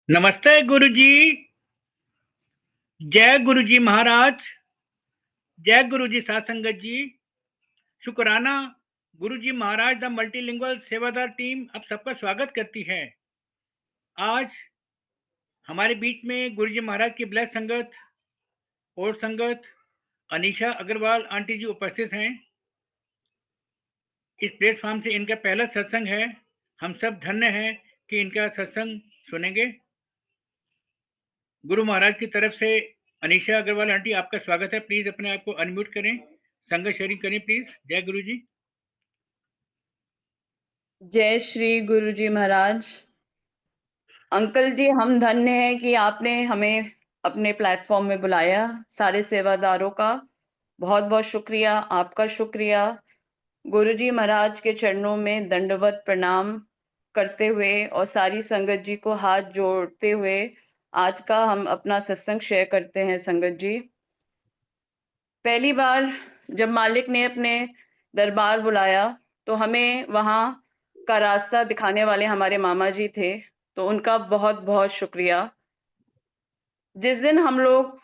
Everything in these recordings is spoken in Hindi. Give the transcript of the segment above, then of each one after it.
नमस्ते गुरुजी। जय गुरुजी महाराज। जय गुरुजी साध संगत जी। शुक्राना। गुरुजी महाराज द मल्टीलिंगुअल सेवादार टीम अब सबका स्वागत करती है। आज हमारे बीच में गुरुजी महाराज की ब्लेस संगत और संगत अनीशा अग्रवाल आंटी जी उपस्थित हैं। इस प्लेटफॉर्म से इनका पहला सत्संग है। हम सब धन्य हैं कि इनका सत्संग सुनेंगे। गुरु महाराज की तरफ से अनीशा अग्रवाल आंटी आपका स्वागत है। प्लीज अपने आप को अनम्यूट करें, संगत शेयरिंग करें प्लीज। जय गुरु जी। जय श्री गुरु जी महाराज। अंकल जी, हम धन्य हैं कि आपने हमें अपने प्लेटफॉर्म में बुलाया। सारे सेवादारों का बहुत बहुत शुक्रिया। आपका शुक्रिया। गुरु जी महाराज के चरणों में दंडवत प्रणाम करते हुए और सारी संगत जी को हाथ जोड़ते हुए आज का हम अपना सत्संग शेयर करते हैं। संगत जी, पहली बार जब मालिक ने अपने दरबार बुलाया तो हमें वहाँ का रास्ता दिखाने वाले हमारे मामा जी थे, तो उनका बहुत बहुत शुक्रिया। जिस दिन हम लोग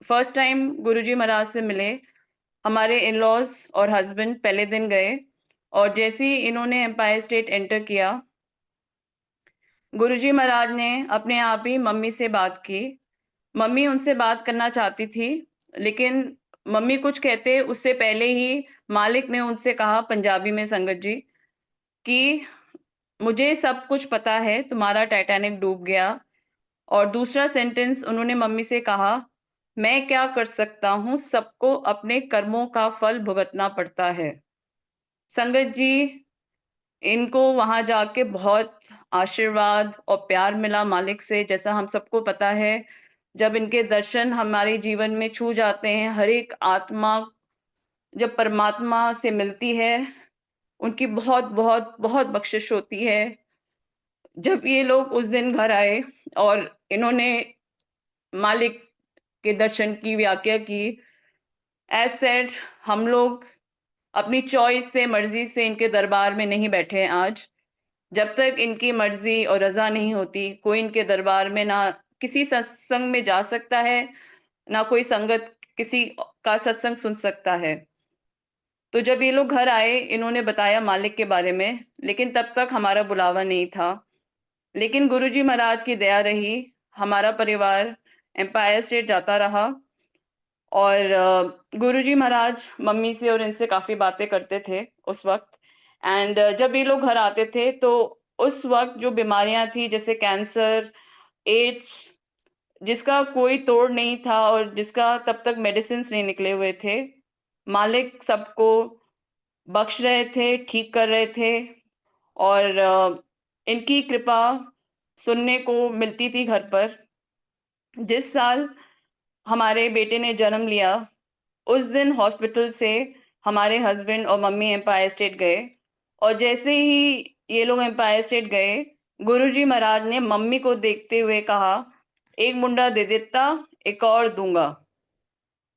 फर्स्ट टाइम गुरुजी महाराज से मिले, हमारे इन लॉज और हस्बैंड पहले दिन गए और जैसे ही इन्होंने एम्पायर स्टेट एंटर किया, गुरुजी महाराज ने अपने आप ही मम्मी से बात की। मम्मी उनसे बात करना चाहती थी, लेकिन मम्मी कुछ कहते उससे पहले ही मालिक ने उनसे कहा पंजाबी में, संगत जी, कि मुझे सब कुछ पता है, तुम्हारा टाइटैनिक डूब गया। और दूसरा सेंटेंस उन्होंने मम्मी से कहा, मैं क्या कर सकता हूँ, सबको अपने कर्मों का फल भुगतना पड़ता है। संगत जी, इनको वहां जाके बहुत आशीर्वाद और प्यार मिला मालिक से। जैसा हम सबको पता है, जब इनके दर्शन हमारे जीवन में छू जाते हैं, हर एक आत्मा जब परमात्मा से मिलती है, उनकी बहुत बहुत बहुत बख्शिश होती है। जब ये लोग उस दिन घर आए और इन्होंने मालिक के दर्शन की व्याख्या की, एज सेड, हम लोग अपनी चॉइस से, मर्जी से इनके दरबार में नहीं बैठे हैं आज। जब तक इनकी मर्जी और रजा नहीं होती, कोई इनके दरबार में ना किसी सत्संग में जा सकता है, ना कोई संगत किसी का सत्संग सुन सकता है। तो जब ये लोग घर आए, इन्होंने बताया मालिक के बारे में, लेकिन तब तक हमारा बुलावा नहीं था। लेकिन गुरुजी महाराज की दया रही, हमारा परिवार एम्पायर स्टेट जाता रहा। और गुरुजी महाराज मम्मी से और इनसे काफी बातें करते थे उस वक्त। एंड जब ये लोग घर आते थे तो उस वक्त जो बीमारियां थी, जैसे कैंसर, एड्स, जिसका कोई तोड़ नहीं था और जिसका तब तक मेडिसिन नहीं निकले हुए थे, मालिक सबको बख्श रहे थे, ठीक कर रहे थे। और इनकी कृपा सुनने को मिलती थी घर पर। जिस साल हमारे बेटे ने जन्म लिया, उस दिन हॉस्पिटल से हमारे हस्बैंड और मम्मी एम्पायर स्टेट गए। और जैसे ही ये लोग एम्पायर स्टेट गए, गुरुजी महाराज ने मम्मी को देखते हुए कहा, एक मुंडा दे देता, एक और दूंगा।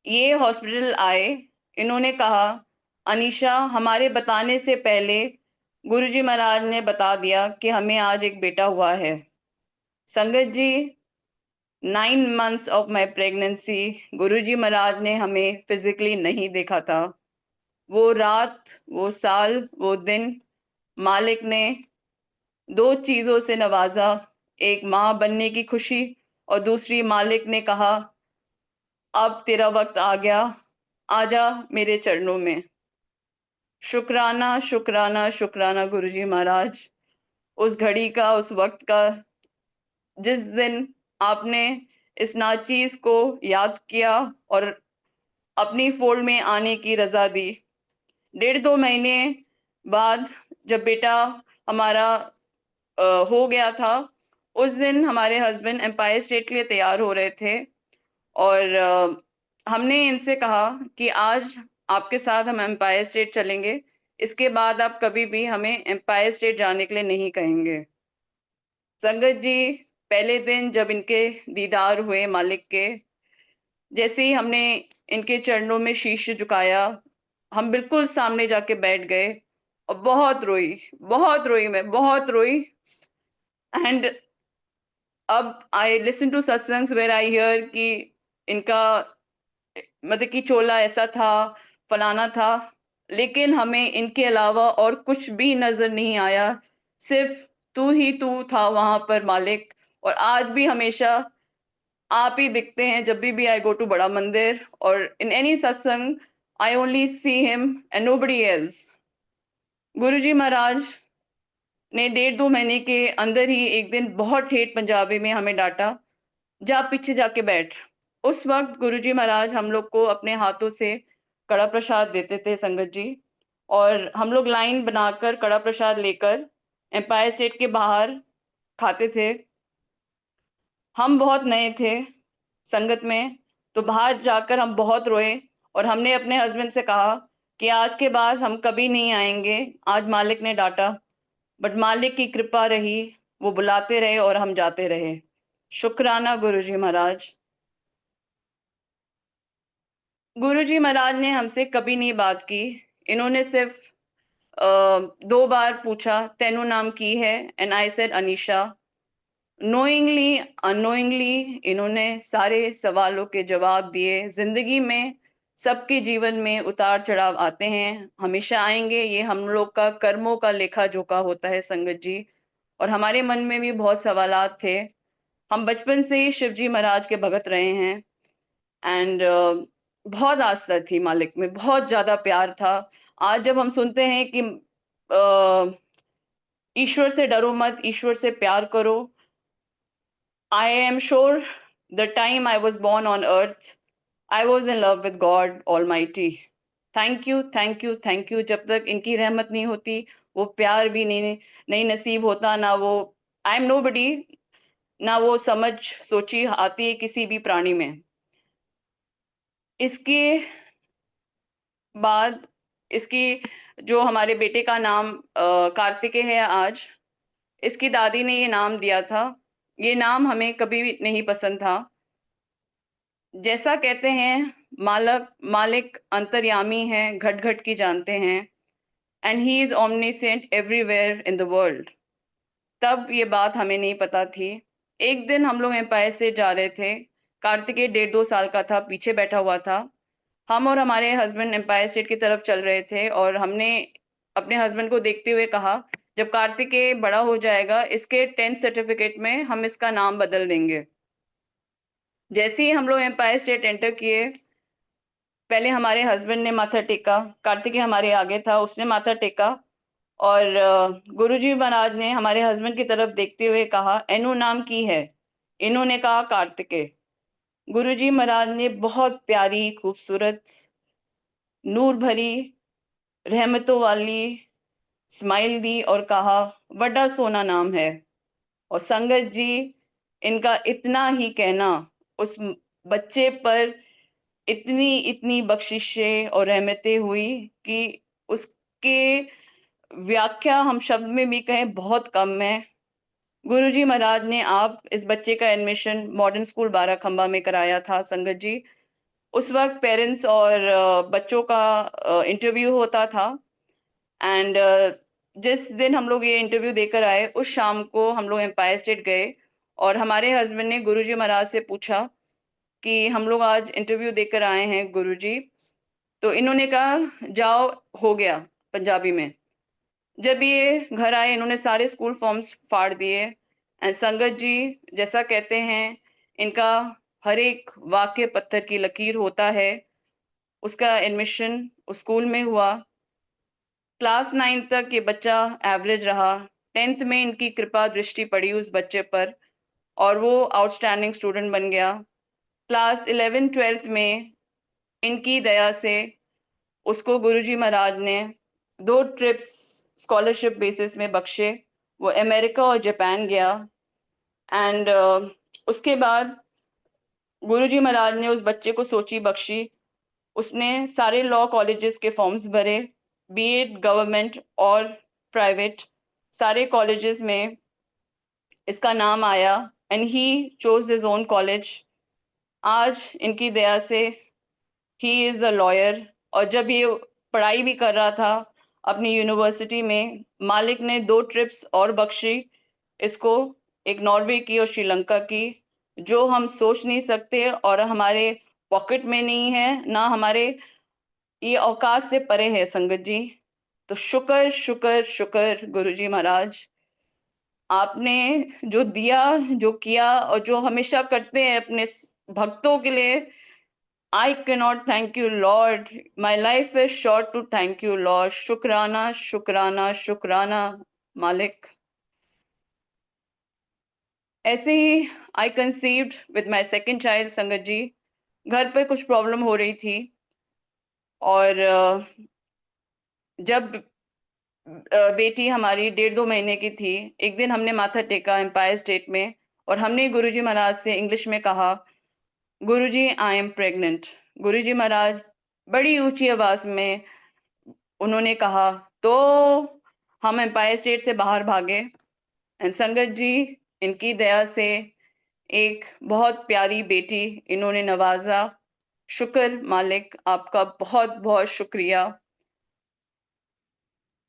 ये हॉस्पिटल आए, इन्होंने कहा, अनीशा, हमारे बताने से पहले गुरुजी महाराज ने बता दिया कि हमें आज एक बेटा हुआ है। संगत जी, 9 months ऑफ माई प्रेगनेंसी, गुरुजी महाराज ने हमें फिजिकली नहीं देखा था। वो रात, वो साल, वो दिन मालिक ने दो चीजों से नवाजा। एक, माँ बनने की खुशी, और दूसरी, मालिक ने कहा, अब तेरा वक्त आ गया, आजा मेरे चरणों में। शुक्राना शुक्राना शुक्राना गुरुजी महाराज, उस घड़ी का, उस वक्त का, जिस दिन आपने इस नाचीज को याद किया और अपनी फोल्ड में आने की रजा दी। 1.5-2 महीने बाद जब बेटा हमारा हो गया था, उस दिन हमारे हस्बैंड एम्पायर स्टेट के लिए तैयार हो रहे थे। और हमने इनसे कहा कि आज आपके साथ हम एम्पायर स्टेट चलेंगे, इसके बाद आप कभी भी हमें एम्पायर स्टेट जाने के लिए नहीं कहेंगे। संगत जी, पहले दिन जब इनके दीदार हुए मालिक के, जैसे ही हमने इनके चरणों में शीश झुकाया, हम बिल्कुल सामने जाके बैठ गए और बहुत रोई, बहुत रोई, मैं बहुत रोई। एंड अब I listen to satsangs where I hear कि इनका मतलब कि चोला ऐसा था, फलाना था, लेकिन हमें इनके अलावा और कुछ भी नजर नहीं आया। सिर्फ तू ही तू था वहां पर मालिक। और आज भी हमेशा आप ही दिखते हैं जब भी आई गो टू बड़ा मंदिर, और in any satsang I only see him and nobody else. Guruji Maharaj ने 1.5-2 महीने के अंदर ही एक दिन बहुत ठेठ पंजाबी में हमें डांटा, जा पीछे जाके बैठ। उस वक्त गुरुजी महाराज हम लोग को अपने हाथों से कड़ा प्रसाद देते थे संगत जी, और हम लोग लाइन बनाकर कड़ा प्रसाद लेकर एम्पायर स्टेट के बाहर खाते थे। हम बहुत नए थे संगत में, तो बाहर जाकर हम बहुत रोए, और हमने अपने हस्बैंड से कहा कि आज के बाद हम कभी नहीं आएंगे। आज मालिक ने डांटा, बट मालिक की कृपा रही, वो बुलाते रहे और हम जाते रहे। शुक्राना गुरुजी महाराज। गुरुजी महाराज ने हमसे कभी नहीं बात की। इन्होंने सिर्फ 2 बार पूछा, तेनू नाम की है, and I said Anisha. Knowingly unknowingly इन्होंने सारे सवालों के जवाब दिए। जिंदगी में सबके जीवन में उतार चढ़ाव आते हैं, हमेशा आएंगे, ये हम लोग का कर्मों का लेखा जोखा होता है संगत जी। और हमारे मन में भी बहुत सवालात थे। हम बचपन से ही शिव जी महाराज के भगत रहे हैं, एंड बहुत आस्था थी मालिक में, बहुत ज्यादा प्यार था। आज जब हम सुनते हैं कि ईश्वर से डरो मत, ईश्वर से प्यार करो, I am sure the time I was born on earth I was in love with God Almighty. Thank you, thank you, thank you. जब तक इनकी रहमत नहीं होती, वो प्यार भी नहीं नसीब होता, ना वो आई एम नोबडी, ना वो समझ सोची आती है किसी भी प्राणी में। इसके बाद इसकी जो हमारे बेटे का नाम कार्तिकेय है आज, इसकी दादी ने ये नाम दिया था। ये नाम हमें कभी भी नहीं पसंद था। जैसा कहते हैं मालिक अंतर्यामी है, घट घट की जानते हैं, and he is omniscient everywhere in the world. तब ये बात हमें नहीं पता थी। एक दिन हम लोग एम्पायर से जा रहे थे, कार्तिकेय 1.5-2 साल का था, पीछे बैठा हुआ था। हम और हमारे हस्बैंड एम्पायर स्टेट की तरफ चल रहे थे, और हमने अपने हस्बैंड को देखते हुए कहा, जब कार्तिकेय बड़ा हो जाएगा, इसके 10th सर्टिफिकेट में हम इसका नाम बदल देंगे। जैसे ही हम लोग एम्पायर स्टेट एंटर किए, पहले हमारे हस्बैंड ने माथा टेका, कार्तिकेय हमारे आगे था, उसने माथा टेका, और गुरुजी महाराज ने हमारे हस्बैंड की तरफ देखते हुए कहा, एनु नाम की है। इन्होंने कहा कार्तिकेय। गुरुजी महाराज ने बहुत प्यारी, खूबसूरत, नूर भरी, रहमतों वाली स्माइल दी और कहा, बड़ा सोना नाम है। और संगत जी, इनका इतना ही कहना उस बच्चे पर इतनी इतनी बख्शिशें और रहमतें हुई कि उसके व्याख्या हम शब्द में भी कहें बहुत कम है। गुरुजी महाराज ने आप इस बच्चे का एडमिशन मॉडर्न स्कूल बाराखंबा में कराया था संगत जी। उस वक्त पेरेंट्स और बच्चों का इंटरव्यू होता था, एंड जिस दिन हम लोग ये इंटरव्यू देकर आए, उस शाम को हम लोग एम्पायर स्टेट गए, और हमारे हस्बैंड ने गुरुजी महाराज से पूछा कि हम लोग आज इंटरव्यू देकर आए हैं गुरुजी। तो इन्होंने कहा, जाओ, हो गया, पंजाबी में। जब ये घर आए, इन्होंने सारे स्कूल फॉर्म्स फाड़ दिए, एंड संगत जी, जैसा कहते हैं, इनका हर एक वाक्य पत्थर की लकीर होता है। उसका एडमिशन उस स्कूल में हुआ। क्लास 9 तक ये बच्चा एवरेज रहा। 10th में इनकी कृपा दृष्टि पड़ी उस बच्चे पर, और वो आउटस्टैंडिंग स्टूडेंट बन गया। क्लास 11-12 में इनकी दया से उसको गुरुजी महाराज ने 2 ट्रिप्स स्कॉलरशिप बेसिस में बख्शे। वो अमेरिका और जापान गया, एंड उसके बाद गुरुजी महाराज ने उस बच्चे को सोची बख्शी। उसने सारे लॉ कॉलेजेस के फॉर्म्स भरे, बीएड गवर्नमेंट और प्राइवेट, सारे कॉलेजेस में इसका नाम आया, and he chose his own college. आज इनकी दया से ही इज अ लॉयर। और जब ये पढ़ाई भी कर रहा था अपनी यूनिवर्सिटी में, मालिक ने 2 ट्रिप्स और बख्शी इसको एक नॉर्वे की और श्रीलंका की, जो हम सोच नहीं सकते और हमारे पॉकेट में नहीं है, ना हमारे ये औकात से परे है संगत जी। तो शुक्र शुक्र शुक्र गुरुजी महाराज, आपने जो दिया, जो किया और जो हमेशा करते हैं अपने भक्तों के लिए, I cannot thank you, Lord. My life is short to thank you, Lord. शुक्राना शुक्राना शुक्राना मालिक। ऐसे ही I conceived with my second child sangat ji. घर पे कुछ प्रॉब्लम हो रही थी और जब बेटी हमारी 1.5-2 महीने की थी, एक दिन हमने माथा टेका एम्पायर स्टेट में और हमने गुरुजी महाराज से इंग्लिश में कहा, गुरुजी आई एम प्रेग्नेंट। गुरुजी महाराज बड़ी ऊंची आवाज में उन्होंने कहा, तो हम एम्पायर स्टेट से बाहर भागे। एंड संगत जी, इनकी दया से एक बहुत प्यारी बेटी इन्होंने नवाजा। शुक्र मालिक, आपका बहुत बहुत शुक्रिया।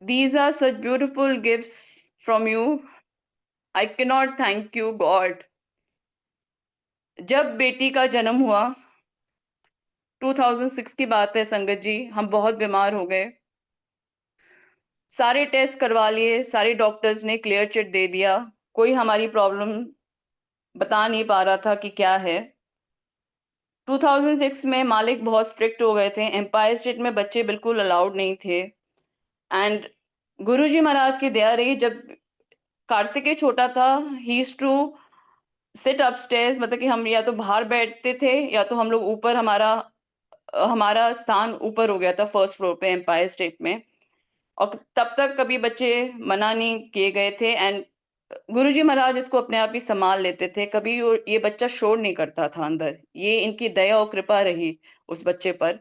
These are such beautiful gifts from you. I cannot thank you, God. जब बेटी का जन्म हुआ, 2006 की बात है संगत जी, हम बहुत बीमार हो गए। सारे टेस्ट करवा लिए, सारे डॉक्टर्स ने क्लियर चिट दे दिया, कोई हमारी प्रॉब्लम बता नहीं पा रहा था कि क्या है। 2006 में मालिक बहुत स्ट्रिक्ट हो गए थे, एम्पायर स्टेट में बच्चे बिल्कुल अलाउड नहीं थे। एंड गुरुजी महाराज की दया रही, जब कार्तिकेय छोटा था, he used to sit upstairs, मतलब कि हम या तो बाहर बैठते थे या तो हम लोग ऊपर, हमारा स्थान ऊपर हो गया था फर्स्ट फ्लोर पे एम्पायर स्टेट में। और तब तक कभी बच्चे मना नहीं किए गए थे एंड गुरुजी महाराज इसको अपने आप ही संभाल लेते थे, कभी ये बच्चा शोर नहीं करता था अंदर। ये इनकी दया और कृपा रही उस बच्चे पर।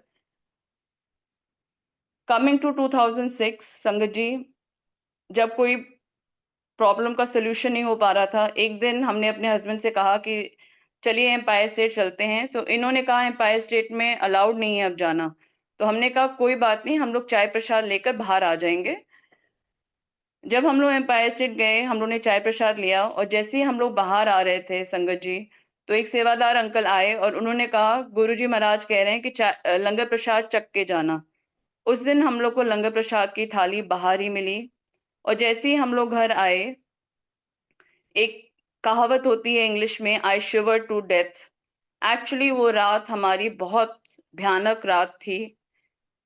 कमिंग टू 2006 संगत जी, जब कोई प्रॉब्लम का सोल्यूशन नहीं हो पा रहा था, एक दिन हमने अपने हस्बैंड से कहा कि चलिए एम्पायर स्टेट चलते हैं। तो इन्होंने कहा एम्पायर स्टेट में अलाउड नहीं है अब जाना। तो हमने कहा कोई बात नहीं, हम लोग चाय प्रसाद लेकर बाहर आ जाएंगे। जब हम लोग एम्पायर स्टेट गए, हम लोग ने चाय प्रसाद लिया और जैसे ही हम लोग बाहर आ रहे थे संगत जी, तो एक सेवादार अंकल आए और उन्होंने कहा गुरुजी महाराज कह रहे हैं कि लंगर प्रसाद चख के जाना। उस दिन हम लोग को लंगर प्रसाद की थाली बाहर ही मिली। और जैसे ही हम लोग घर आए, एक कहावत होती है इंग्लिश में, आई शिवर टू डेथ। एक्चुअली वो रात हमारी बहुत भयानक रात थी।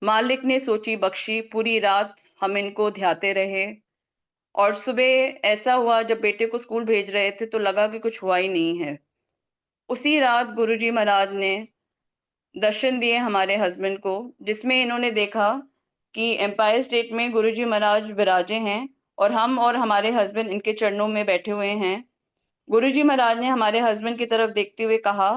मालिक ने सोची बख्शी, पूरी रात हम इनको ध्याते रहे और सुबह ऐसा हुआ, जब बेटे को स्कूल भेज रहे थे तो लगा कि कुछ हुआ ही नहीं है। उसी रात गुरुजी महाराज ने दर्शन दिए हमारे हस्बैंड को, जिसमें इन्होंने देखा कि एम्पायर स्टेट में गुरुजी महाराज विराजे हैं और हम और हमारे हस्बैंड इनके चरणों में बैठे हुए हैं। गुरुजी महाराज ने हमारे हस्बैंड की तरफ देखते हुए कहा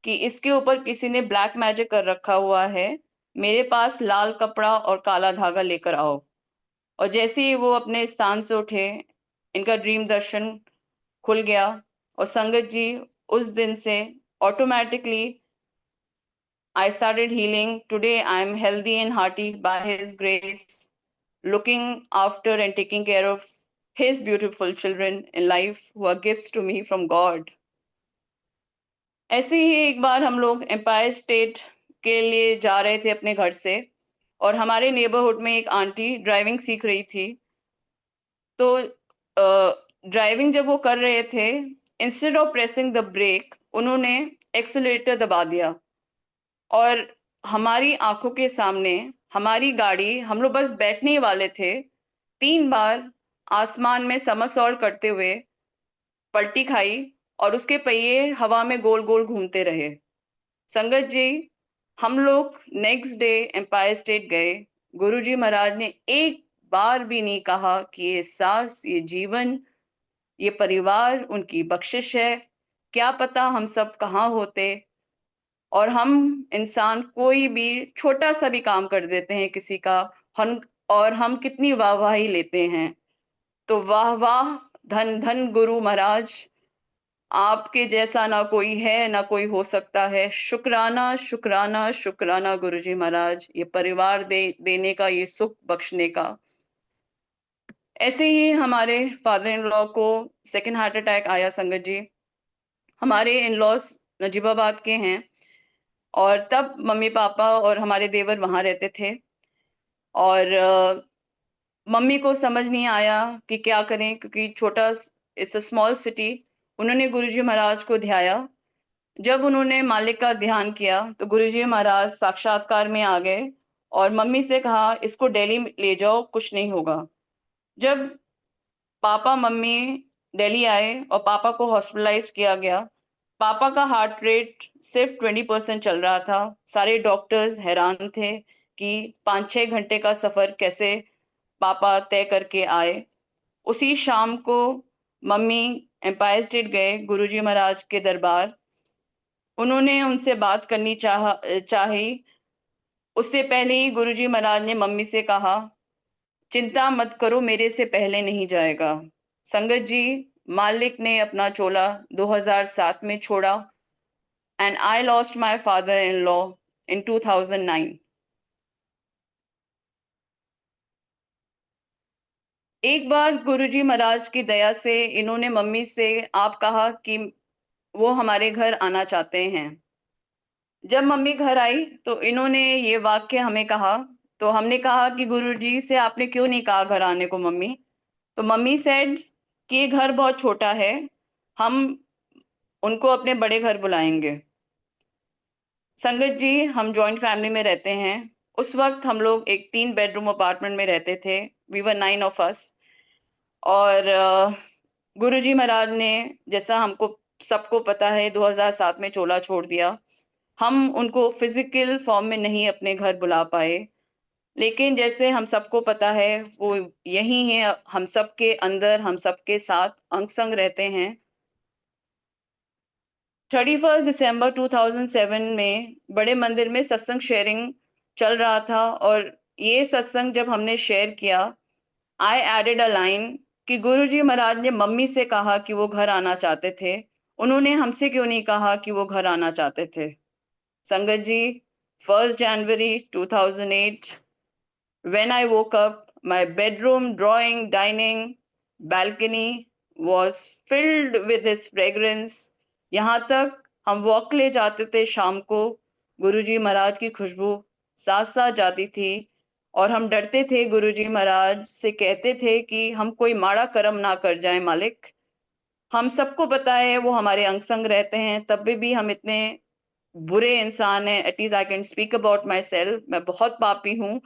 कि इसके ऊपर किसी ने ब्लैक मैजिक कर रखा हुआ है, मेरे पास लाल कपड़ा और काला धागा लेकर आओ। और जैसे ही वो अपने स्थान से उठे, इनका ड्रीम दर्शन खुल गया। और संगत जी, उस दिन से automatically I started healing. Today I am healthy and hearty by His grace, looking after and taking care of His beautiful children in life who are gifts to me from God. ऐसे ही एक बार हम लोग एम्पायर स्टेट के लिए जा रहे थे अपने घर से और हमारे नेबरहुड में एक आंटी ड्राइविंग सीख रही थी। तो ड्राइविंग जब वो कर रहे थे, instead of pressing the brake, उन्होंने एक्सेलरेटर दबा दिया और हमारी आंखों के सामने हमारी गाड़ी, हम लोग बस बैठने ही वाले थे, 3 बार आसमान में समरसॉल्ट करते हुए पलटी खाई और उसके पहिए हवा में गोल गोल घूमते रहे। संगत जी, हम लोग नेक्स्ट डे एम्पायर स्टेट गए। गुरुजी महाराज ने एक बार भी नहीं कहा कि ये सांस, ये जीवन, ये परिवार उनकी बख्शिश है। क्या पता हम सब कहाँ होते। और हम इंसान कोई भी छोटा सा भी काम कर देते हैं किसी का, हम और हम कितनी वाहवाही लेते हैं। तो वाह वाह, धन धन गुरु महाराज, आपके जैसा ना कोई है, ना कोई हो सकता है। शुक्राना शुक्राना शुक्राना गुरुजी महाराज, ये परिवार देने का, ये सुख बख्शने का। ऐसे ही हमारे फादर इन लॉ को सेकेंड हार्ट अटैक आया संगत जी। हमारे इन लॉज नजीबाबाद के हैं और तब मम्मी पापा और हमारे देवर वहां रहते थे। और मम्मी को समझ नहीं आया कि क्या करें, क्योंकि छोटा, इट्स अ स्मॉल सिटी। उन्होंने गुरुजी महाराज को ध्याया। जब उन्होंने मालिक का ध्यान किया तो गुरुजी महाराज साक्षात्कार में आ गए और मम्मी से कहा इसको दिल्ली ले जाओ, कुछ नहीं होगा। जब पापा मम्मी दिल्ली आए और पापा को हॉस्पिटलाइज किया गया, पापा का हार्ट रेट सिर्फ 20% चल रहा था। सारे डॉक्टर्स हैरान थे कि 5-6 घंटे का सफर कैसे पापा तय करके आए। उसी शाम को मम्मी एम्पायर स्टेट गए गुरुजी महाराज के दरबार। उन्होंने उनसे बात करनी चाही। उससे पहले ही गुरुजी महाराज ने मम्मी से कहा, चिंता मत करो, मेरे से पहले नहीं जाएगा। संगत जी, मालिक ने अपना चोला 2007 में छोड़ा and I lost my father in law in 2009। एक बार गुरुजी महाराज की दया से इन्होंने मम्मी से आप कहा कि वो हमारे घर आना चाहते हैं। जब मम्मी घर आई तो इन्होंने ये वाक्य हमें कहा। तो हमने कहा कि गुरुजी से आपने क्यों नहीं कहा घर आने को मम्मी? तो मम्मी सेड कि ये घर बहुत छोटा है, हम उनको अपने बड़े घर बुलाएंगे। संगत जी, हम जॉइंट फैमिली में रहते हैं। उस वक्त हम लोग एक 3 बेडरूम अपार्टमेंट में रहते थे। We were 9 of us. और गुरुजी महाराज ने, जैसा हमको सबको पता है, 2007 में चोला छोड़ दिया। हम उनको फिजिकल फॉर्म में नहीं अपने घर बुला पाए, लेकिन जैसे हम सबको पता है वो यही है, हम सबके अंदर, हम सबके साथ अंग संग रहते हैं। 31 दिसंबर 2007 में बड़े मंदिर में सत्संग शेयरिंग चल रहा था और ये सत्संग जब हमने शेयर किया, आई एडेड अ लाइन कि गुरुजी महाराज ने मम्मी से कहा कि वो घर आना चाहते थे, उन्होंने हमसे क्यों नहीं कहा कि वो घर आना चाहते थे? संगत जी, 1 जनवरी 2008, when I woke up, my bedroom, drawing, dining, balcony was filled with his fragrance. यहाँ तक हम वॉक ले जाते थे शाम को, गुरुजी महाराज की खुशबू साथ साथ जाती थी। और हम डरते थे, गुरुजी महाराज से कहते थे कि हम कोई माड़ा कर्म ना कर जाए मालिक। हम सबको पता है वो हमारे अंग संग रहते हैं, तब भी हम इतने बुरे इंसान हैं। At least I can speak about my self, मैं बहुत पापी हूँ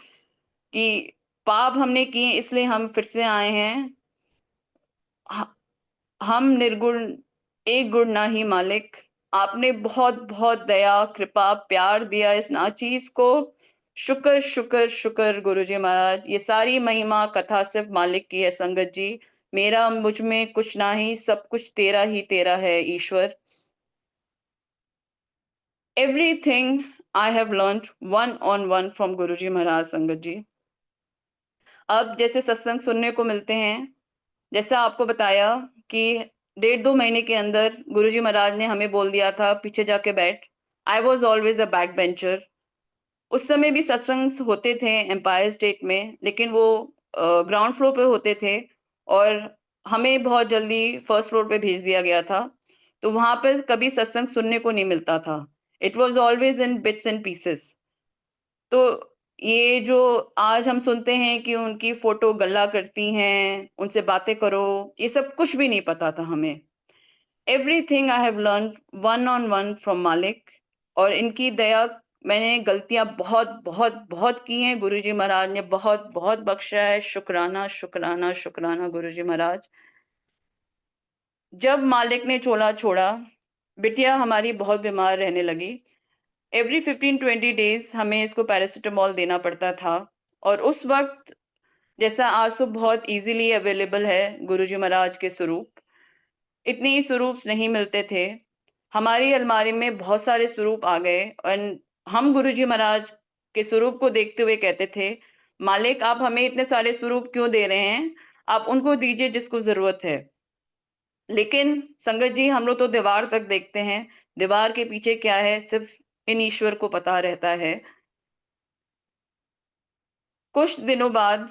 कि पाप हमने किए इसलिए हम फिर से आए हैं। ह- हम निर्गुण, एक गुण ना ही मालिक। आपने बहुत बहुत दया, कृपा, प्यार दिया इस नाचीज को। शुक्र शुक्र शुक्र गुरुजी महाराज। ये सारी महिमा कथा सिर्फ मालिक की है संगत जी। मेरा मुझ में कुछ ना ही, सब कुछ तेरा ही तेरा है ईश्वर। Everything I have learn one on one from Guruji Maharaj sangat ji. अब जैसे सत्संग सुनने को मिलते हैं, जैसा आपको बताया कि 1.5-2 महीने के अंदर गुरुजी महाराज ने हमें बोल दिया था पीछे जाके बैठ। I was always a back bencher. उस समय भी सत्संग होते थे एम्पायर स्टेट में, लेकिन वो ग्राउंड फ्लोर पे होते थे और हमें बहुत जल्दी फर्स्ट फ्लोर पे भेज दिया गया था। तो वहां पर कभी सत्संग सुनने को नहीं मिलता था। It was always in bits and pieces. तो ये जो आज हम सुनते हैं कि उनकी फोटो गल्ला करती हैं, उनसे बातें करो, ये सब कुछ भी नहीं पता था हमें। Everything I have learn one on one from मालिक। और इनकी दया, मैंने गलतियां बहुत बहुत बहुत की हैं, गुरुजी महाराज ने बहुत बहुत बख्शा है। शुक्राना शुक्राना शुक्राना गुरुजी महाराज। जब मालिक ने चोला छोड़ा, बिटिया हमारी बहुत बीमार रहने लगी। एवरी 15-20 डेज हमें इसको पैरासिटामोल देना पड़ता था। और उस वक्त, जैसा आज तो बहुत इजीली अवेलेबल है गुरुजी महाराज के स्वरूप, इतनी स्वरूप नहीं मिलते थे। हमारी अलमारी में बहुत सारे स्वरूप आ गए और हम गुरुजी महाराज के स्वरूप को देखते हुए कहते थे, मालिक आप हमें इतने सारे स्वरूप क्यों दे रहे हैं? आप उनको दीजिए जिसको जरूरत है। लेकिन संगत जी, हम लोग तो दीवार तक देखते हैं, दीवार के पीछे क्या है सिर्फ इन ईश्वर को पता रहता है। कुछ दिनों बाद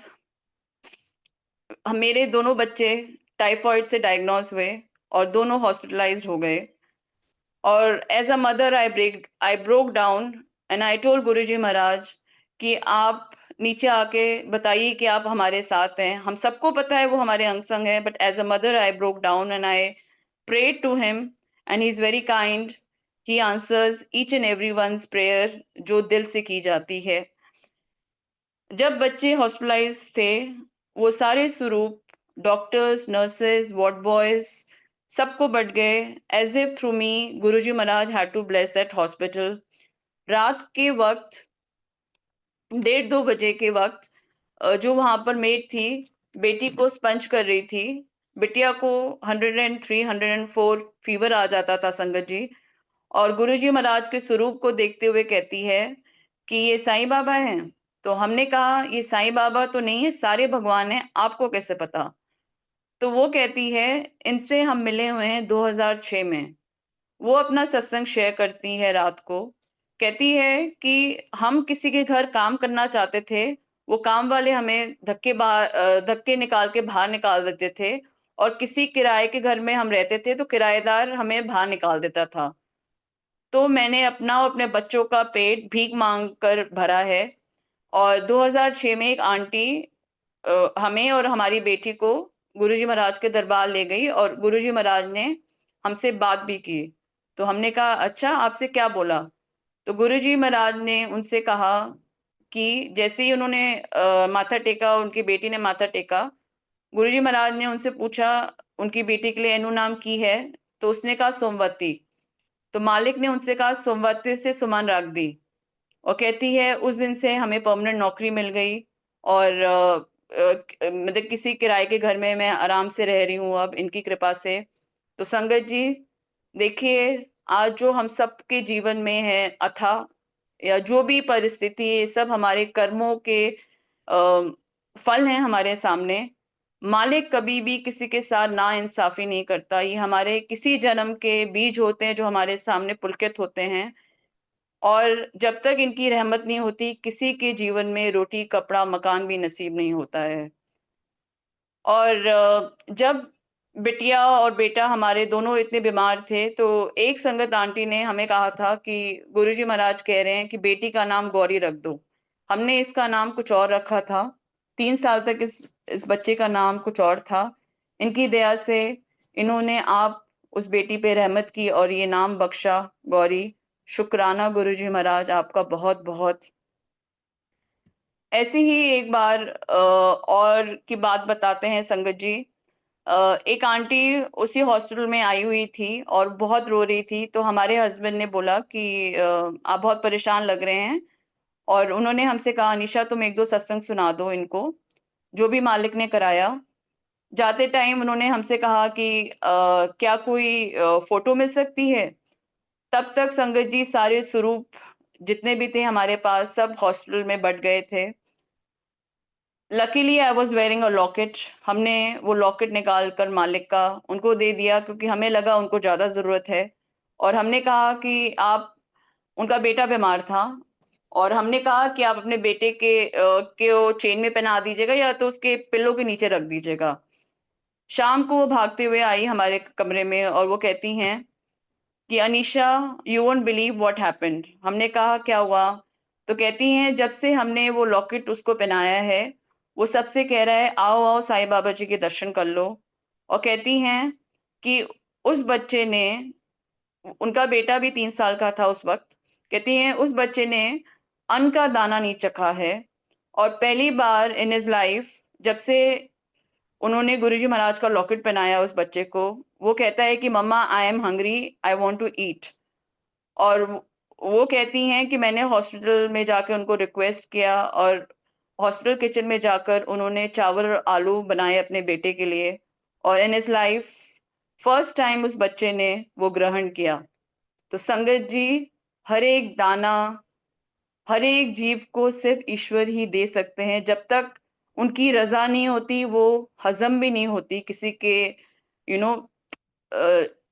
मेरे दोनों बच्चे टाइफाइड से डायग्नोज हुए और दोनों हॉस्पिटलाइज्ड हो गए। और as a mother I broke down and I told Guruji Maharaj कि आप नीचे आके बताइए कि आप हमारे साथ हैं। हम सबको पता है वो हमारे अंग संग है, but as a mother I broke down and I prayed to him and he is very kind. He answers each and everyone's prayer जो दिल से की जाती है। जब बच्चे हॉस्पिटलाइज थे, वो सारे स्वरूप डॉक्टर्स, नर्सेस, वार्ड बॉयज सबको बट गए। As if through me Guruji Maharaj had to bless that hospital. रात के वक्त 1:30-2 बजे के वक्त जो वहां पर मेड थी, बेटी को स्पंज कर रही थी। बिटिया को 103 104 फीवर आ जाता था संगत जी। और गुरुजी महाराज के स्वरूप को देखते हुए कहती है कि ये साईं बाबा हैं। तो हमने कहा ये साईं बाबा तो नहीं है, सारे भगवान हैं, आपको कैसे पता? तो वो कहती है इनसे हम मिले हुए हैं 2006 में। वो अपना सत्संग शेयर करती है रात को। कहती है कि हम किसी के घर काम करना चाहते थे, वो काम वाले हमें धक्के निकाल के बाहर निकाल देते थे। और किसी किराए के घर में हम रहते थे तो किराएदार हमें बाहर निकाल देता था। तो मैंने अपना और अपने बच्चों का पेट भीख मांग कर भरा है। और 2006 में एक आंटी हमें और हमारी बेटी को गुरुजी महाराज के दरबार ले गई और गुरुजी महाराज ने हमसे बात भी की। तो हमने कहा अच्छा आपसे क्या बोला? तो गुरुजी महाराज ने उनसे कहा कि जैसे ही उन्होंने माथा टेका, उनकी बेटी ने माथा टेका, गुरुजी महाराज ने उनसे पूछा उनकी बेटी के लिए एनु नाम की है? तो उसने कहा सोमवती। तो मालिक ने उनसे कहा सोमवती से सुमन रख दी। और कहती है उस दिन से हमें परमानेंट नौकरी मिल गई। और मतलब किसी किराए के घर में मैं आराम से रह रही हूँ अब इनकी कृपा से। तो संगत जी देखिए, आज जो हम सबके जीवन में है अथाह या जो भी परिस्थिति है, सब हमारे कर्मों के फल हैं हमारे सामने। मालिक कभी भी किसी के साथ ना इंसाफी नहीं करता। ये हमारे किसी जन्म के बीज होते हैं जो हमारे सामने पुलकित होते हैं। और जब तक इनकी रहमत नहीं होती, किसी के जीवन में रोटी, कपड़ा, मकान भी नसीब नहीं होता है। और जब बिटिया और बेटा हमारे दोनों इतने बीमार थे, तो एक संगत आंटी ने हमें कहा था कि गुरुजी महाराज कह रहे हैं कि बेटी का नाम गौरी रख दो। हमने इसका नाम कुछ और रखा था। 3 साल तक इस बच्चे का नाम कुछ और था। इनकी दया से इन्होंने आप उस बेटी पे रहमत की और ये नाम बख्शा, गौरी। शुक्राना गुरुजी महाराज आपका बहुत बहुत। ऐसे ही एक बार और की बात बताते हैं संगत जी। एक आंटी उसी हॉस्पिटल में आई हुई थी और बहुत रो रही थी। तो हमारे हस्बैंड ने बोला कि आप बहुत परेशान लग रहे हैं। और उन्होंने हमसे कहा निशा तुम एक दो सत्संग सुना दो इनको, जो भी मालिक ने कराया। जाते टाइम उन्होंने हमसे कहा कि क्या कोई फोटो मिल सकती है? तब तक संगत जी सारे स्वरूप जितने भी थे हमारे पास सब हॉस्पिटल में बट गए थे। Luckily I was wearing a locket. हमने वो लॉकेट निकाल कर मालिक का उनको दे दिया क्योंकि हमें लगा उनको ज्यादा जरूरत है। और हमने कहा कि आप, उनका बेटा बीमार था, और हमने कहा कि आप अपने बेटे के वो चेन में पहना दीजिएगा या तो उसके पिल्लों के नीचे रख दीजिएगा। शाम को वो भागते हुए आई हमारे कमरे में और वो कहती हैं कि Anisha you won't believe what happened. हमने कहा क्या हुआ? तो कहती हैं जब से हमने वो लॉकेट उसको पहनाया है, वो सबसे कह रहा है आओ आओ साईं बाबा जी के दर्शन कर लो। और कहती हैं कि उस बच्चे ने, उनका बेटा भी 3 साल का था उस वक्त, कहती हैं उस बच्चे ने अन्न का दाना नहीं चखा है। और पहली बार इन हिज लाइफ जब से उन्होंने गुरुजी महाराज का लॉकेट पहनाया उस बच्चे को, वो कहता है कि mama I am hungry, I want to eat. और वो कहती हैं कि मैंने हॉस्पिटल में जाकर उनको रिक्वेस्ट किया और हॉस्पिटल किचन में जाकर उन्होंने चावल और आलू बनाए अपने बेटे के लिए। और in his life first time उस बच्चे ने वो ग्रहण किया। तो संगत जी, हर एक दाना, हर एक जीव को सिर्फ ईश्वर ही दे सकते हैं। जब तक उनकी रजा नहीं होती, वो हजम भी नहीं होती किसी के यू नो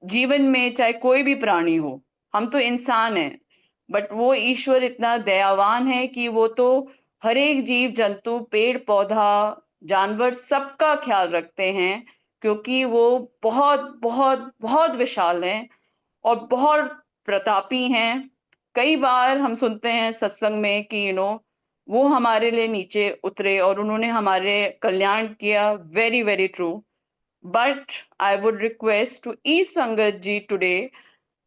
जीवन में, चाहे कोई भी प्राणी हो। हम तो इंसान हैं, बट वो ईश्वर इतना दयावान है कि वो तो हर एक जीव जंतु, पेड़ पौधा, जानवर सबका ख्याल रखते हैं, क्योंकि वो बहुत बहुत बहुत विशाल हैं और बहुत प्रतापी हैं। कई बार हम सुनते हैं सत्संग में कि वो हमारे लिए नीचे उतरे और उन्होंने हमारे कल्याण किया। Very very true. But I would request to each संगत जी टुडे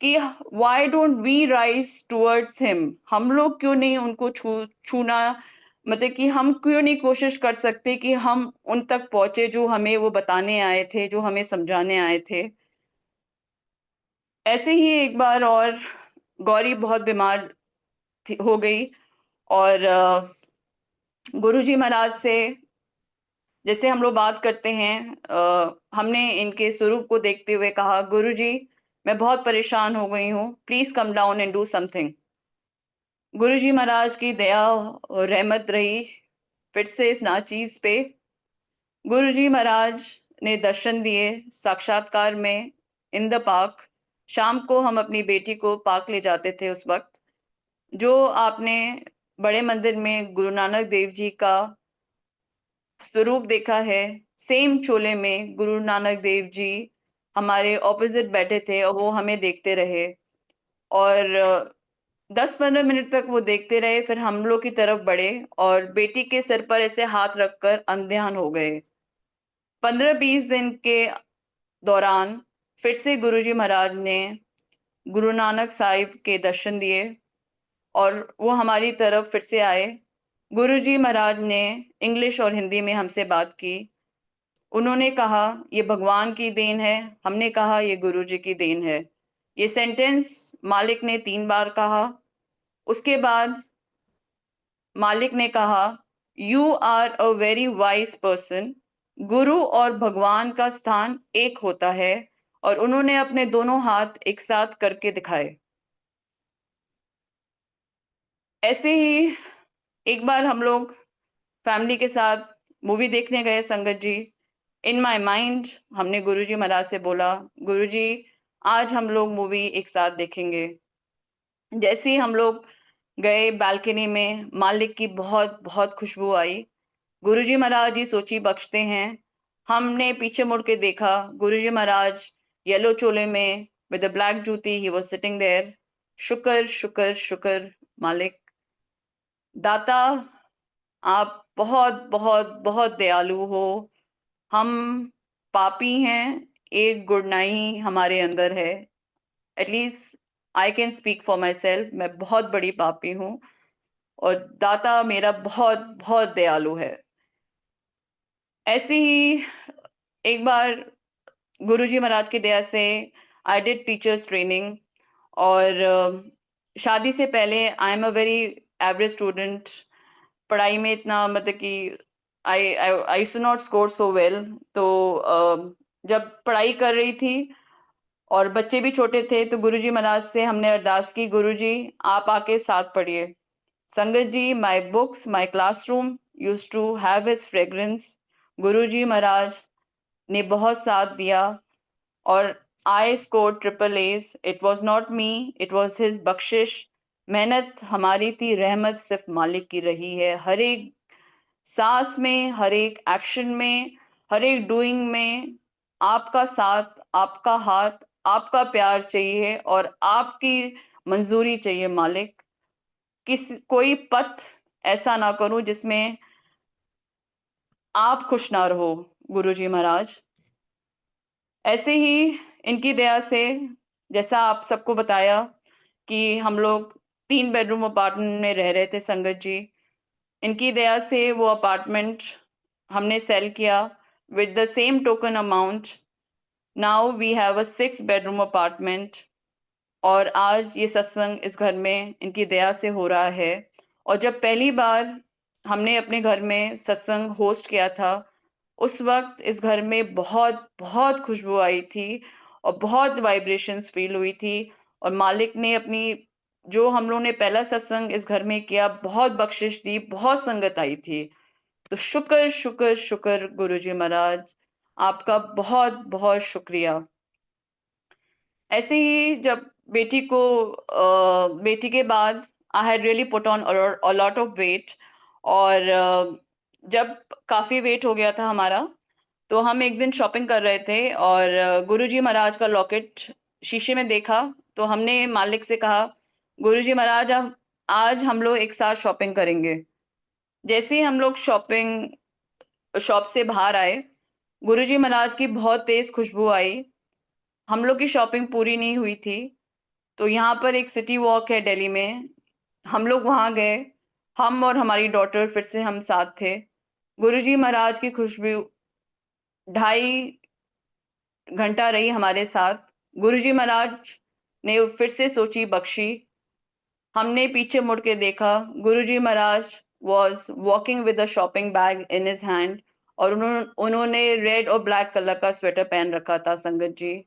कि why don't we rise towards him. हम लोग क्यों नहीं उनको छूना, मतलब कि हम क्यों नहीं कोशिश कर सकते कि हम उन तक पहुंचे जो हमें वो बताने आए थे, जो हमें समझाने आए थे। ऐसे ही एक बार और गौरी बहुत बीमार हो गई और गुरुजी महाराज से जैसे हम लोग बात करते हैं, हमने इनके स्वरूप को देखते हुए कहा, गुरुजी मैं बहुत परेशान हो गई हूँ, please come down and do something. Guruji Maharaj की दया और रहमत रही फिर से इस नाचीज पे। गुरुजी महाराज ने दर्शन दिए साक्षात्कार में इन द पार्क। शाम को हम अपनी बेटी को पार्क ले जाते थे उस वक्त। जो आपने बड़े मंदिर में गुरु नानक देव जी का स्वरूप देखा है, सेम चोले में गुरु नानक देव जी हमारे ऑपोजिट बैठे थे और वो हमें देखते रहे और 10-15 मिनट तक वो देखते रहे। फिर हम लोग की तरफ बढ़े और बेटी के सिर पर ऐसे हाथ रखकर अंध्यान हो गए। 15-20 दिन के दौरान फिर से गुरुजी महाराज ने गुरु नानक साहिब के दर्शन दिए और वो हमारी तरफ फिर से आए। गुरुजी महाराज ने इंग्लिश और हिंदी में हमसे बात की। उन्होंने कहा ये भगवान की देन है, हमने कहा ये गुरुजी की देन है। ये सेंटेंस मालिक ने 3 बार कहा। उसके बाद मालिक ने कहा, you are a very wise person. गुरु और भगवान का स्थान एक होता है। और उन्होंने अपने दोनों हाथ एक साथ करके दिखाए। ऐसे ही एक बार हम लोग फैमिली के साथ मूवी देखने गए sangat ji. In my mind हमने गुरुजी महाराज से बोला, गुरुजी आज हम लोग मूवी एक साथ देखेंगे। जैसे ही हम लोग गए, बालकनी में मालिक की बहुत बहुत खुशबू आई। गुरुजी महाराज जी सोची बख्शते हैं। हमने पीछे मुड़ के देखा, गुरुजी महाराज येलो चोले में विद द ब्लैक जूती, ही वाज सिटिंग देयर। शुक्र शुक्र शुक्र मालिक दाता, आप बहुत बहुत बहुत दयालु हो। हम पापी हैं, एक गुडनाई हमारे अंदर है। At least I can speak for my self, मैं बहुत बड़ी पापी हूँ और दाता मेरा बहुत बहुत दयालु है। ऐसे ही एक बार गुरुजी महाराज की दया से आई डिड टीचर्स ट्रेनिंग और शादी से पहले I am a very average student. पढ़ाई में इतना मतलब कि I I too not score so well. तो जब पढ़ाई कर रही थी और बच्चे भी छोटे थे तो गुरुजी महाराज से हमने अरदास की, गुरुजी आप आके साथ पढ़िए। Sangat ji, my books, my classroom used to have his fragrance. Guruji Maharaj ने बहुत साथ दिया और I score triple H. It was not me, it was his बख्शिश। मेहनत हमारी थी, रहमत सिर्फ मालिक की रही है। हर एक सांस में, हर एक एक्शन में, हर एक डूइंग में आपका साथ, आपका हाथ, आपका प्यार चाहिए और आपकी मंजूरी चाहिए मालिक। कोई पथ ऐसा ना करूं जिसमें आप खुश ना रहो गुरुजी महाराज। ऐसे ही इनकी दया से, जैसा आप सबको बताया कि हम लोग 3 बेडरूम अपार्टमेंट में रह रहे थे संगत जी, इनकी दया से वो अपार्टमेंट हमने सेल किया with the same token amount. Now we have a 6 bedroom apartment और आज ये सत्संग इस घर में इनकी दया से हो रहा है। और जब पहली बार हमने अपने घर में सत्संग होस्ट किया था, उस वक्त इस घर में बहुत बहुत खुशबू आई थी और बहुत वाइब्रेशंस फील हुई थी। और मालिक ने अपनी, जो हम लोगों ने पहला सत्संग इस घर में किया, बहुत बख्शिश दी, बहुत संगत आई थी। तो शुक्र शुक्र शुक्र गुरुजी महाराज, आपका बहुत बहुत शुक्रिया। ऐसे ही जब बेटी को बेटी के बाद I had really put on a lot of weight और जब काफ़ी वेट हो गया था हमारा, तो हम एक दिन शॉपिंग कर रहे थे और गुरुजी महाराज का लॉकेट शीशे में देखा, तो हमने मालिक से कहा, "गुरुजी महाराज, अब आज हम लोग एक साथ शॉपिंग करेंगे।" जैसे ही हम लोग शॉप से बाहर आए, गुरुजी महाराज की बहुत तेज़ खुशबू आई। हम लोग की शॉपिंग पूरी नहीं हुई थी, तो यहाँ पर एक सिटी वॉक है दिल्ली में, हम लोग वहाँ गए। हम और हमारी डॉटर फिर से हम साथ थे। गुरुजी महाराज की खुशबू ढाई घंटा रही हमारे साथ। गुरुजी महाराज ने फिर से सोची बख्शी। हमने पीछे मुड़ के देखा, Guruji Maharaj was walking with a shopping bag in his hand और उन्होंने रेड और ब्लैक कलर का स्वेटर पहन रखा था संगत जी।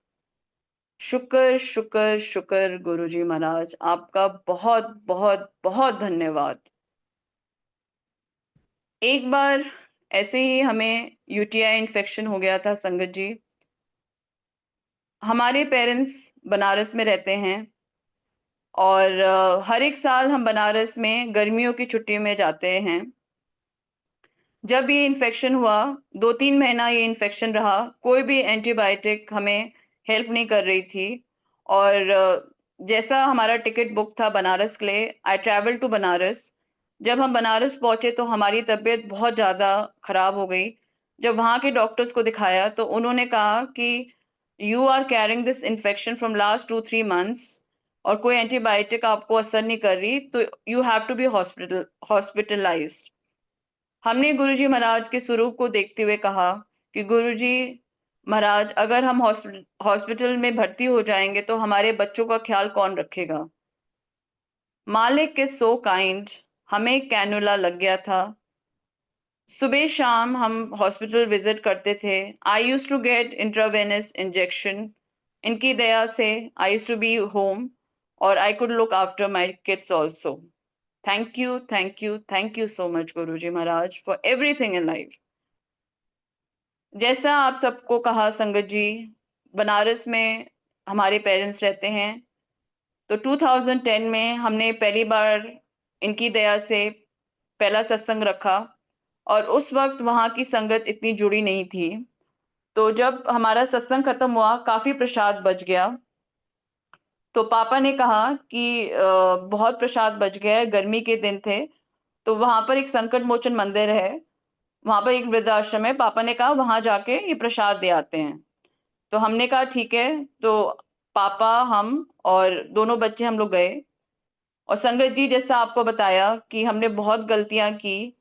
शुक्र, शुक्र, शुक्र गुरुजी महाराज, आपका बहुत, बहुत, बहुत धन्यवाद। एक बार ऐसे ही हमें यूटीआई इन्फेक्शन हो गया था संगत जी। हमारे पेरेंट्स बनारस में रहते हैं और हर एक साल हम बनारस में गर्मियों की छुट्टी में जाते हैं। जब ये इन्फेक्शन हुआ, 2-3 महीना ये इन्फेक्शन रहा, कोई भी एंटीबायोटिक हमें हेल्प नहीं कर रही थी और जैसा हमारा टिकट बुक था बनारस के लिए, आई ट्रैवल्ड टू बनारस। जब हम बनारस पहुँचे तो हमारी तबीयत बहुत ज़्यादा खराब हो गई। जब वहाँ के डॉक्टर्स को दिखाया तो उन्होंने कहा कि you are carrying this infection from last 2-3 months और कोई एंटीबायोटिक आपको असर नहीं कर रही, तो you have to be hospitalised. हमने गुरुजी महाराज के स्वरूप को देखते हुए कहा कि गुरुजी महाराज, अगर हम हॉस्पिटल में भर्ती हो जाएँगे तो हमारे बच्चों का ख़्याल कौन रखेगा? मालिक इज़ सो काइंड, हमें कैनुला लग गया था। सुबह-शाम हम हॉस्पिटल विज़िट करते थे। I used to get intravenous injection. इनकी दया से I used to be home और I could look after my kids also. Thank you, thank you, thank you so much Guruji Maharaj for everything in life. जैसा आप सबको कहा संगत जी, बनारस में हमारे पेरेंट्स रहते हैं, तो 2010 में हमने पहली बार इनकी दया से पहला सत्संग रखा और उस वक़्त वहाँ की संगत इतनी जुड़ी नहीं थी। तो जब हमारा सत्संग खत्म हुआ, काफ़ी प्रसाद बच गया। तो पापा ने कहा कि बहुत प्रसाद बच गया है, गर्मी के दिन थे, तो वहाँ पर एक संकट मोचन मंदिर है, वहाँ पर एक वृद्धाश्रम है। पापा ने कहा वहाँ जाके ये प्रसाद दे आते हैं। तो हमने कहा ठीक है, तो पापा, हम और दोनों बच्चे हम लोग गए और संगत जी, जैसा आपको बताया कि हमने बहुत गलतियाँ की,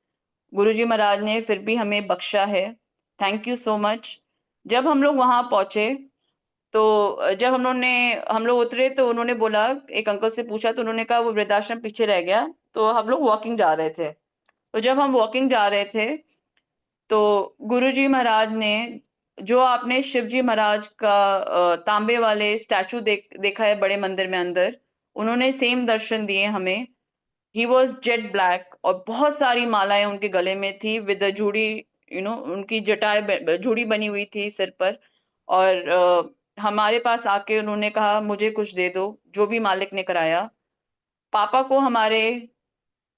गुरुजी महाराज ने फिर भी हमें बख्शा है। Thank you so much. जब हम लोग वहाँ पहुँचे, तो जब हम लोग उतरे तो उन्होंने बोला, एक अंकल से पूछा तो उन्होंने कहा वो वृद्धाश्रम पीछे रह गया, तो हम लोग वॉकिंग जा रहे थे। तो जब हम वॉकिंग जा रहे थे, तो गुरुजी महाराज ने, जो आपने शिवजी महाराज का तांबे वाले स्टैचू देखा है बड़े मंदिर में अंदर, उन्होंने सेम दर्शन दिए हमें। ही वाज़ जेट ब्लैक और बहुत सारी मालाएँ उनके गले में थी विद अ जूड़ी, उनकी जटाएँ जूड़ी बनी हुई थी सिर पर और हमारे पास आके उन्होंने कहा मुझे कुछ दे दो, जो भी मालिक ने कराया। पापा को हमारे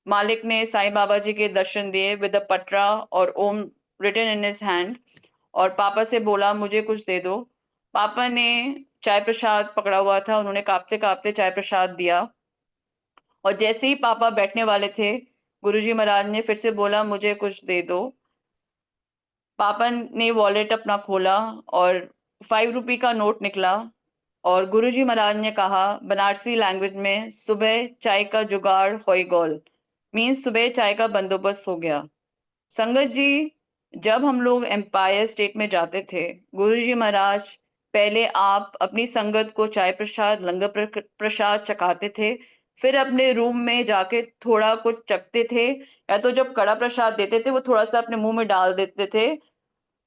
मालिक ने साईं बाबा जी के दर्शन दिए विद अ पटरा और ओम रिटन इन हिज हैंड और पापा से बोला मुझे कुछ दे दो। पापा ने चाय प्रसाद पकड़ा हुआ था, उन्होंने काँपते-काँपते चाय प्रसाद दिया और जैसे ही पापा बैठने वाले थे, गुरुजी महाराज ने फिर से बोला मुझे कुछ दे दो। पापा ने वॉलेट अपना खोला और 5 रुपए का नोट निकला और गुरुजी महाराज ने कहा बनारसी लैंग्वेज में, सुबह चाय का जुगाड़ होई गोल, मीन्स सुबह चाय का बंदोबस्त हो गया। संगत जी, जब हम लोग एम्पायर स्टेट में जाते थे, गुरुजी महाराज पहले आप अपनी संगत को चाय प्रसाद, लंगर प्रसाद चखाते थे, फिर अपने रूम में जाके थोड़ा कुछ चखते थे या तो जब कड़ा प्रसाद देते थे, वो थोड़ा-सा अपने मुँह में डाल देते थे,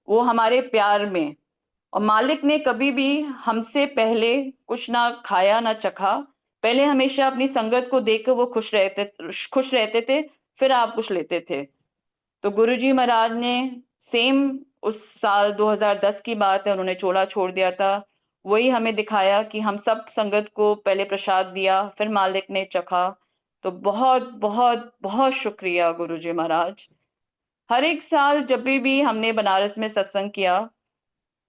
वो हमारे प्यार में। और मालिक ने कभी भी हमसे पहले कुछ ना खाया, ना चखा। पहले हमेशा अपनी संगत को देखकर वो खुश रहते थे, फिर आप कुछ लेते थे। तो गुरुजी महाराज ने सेम उस साल 2010 की बात है, उन्होंने चोला छोड़ दिया था। वही हमें दिखाया कि हम सब संगत को पहले प्रसाद दिया, फिर मालिक ने चखा। तो बहुत, बहुत, बहुत शुक्रिया गुरुजी महाराज। हर एक साल जब भी हमने बनारस में सत्संग किया,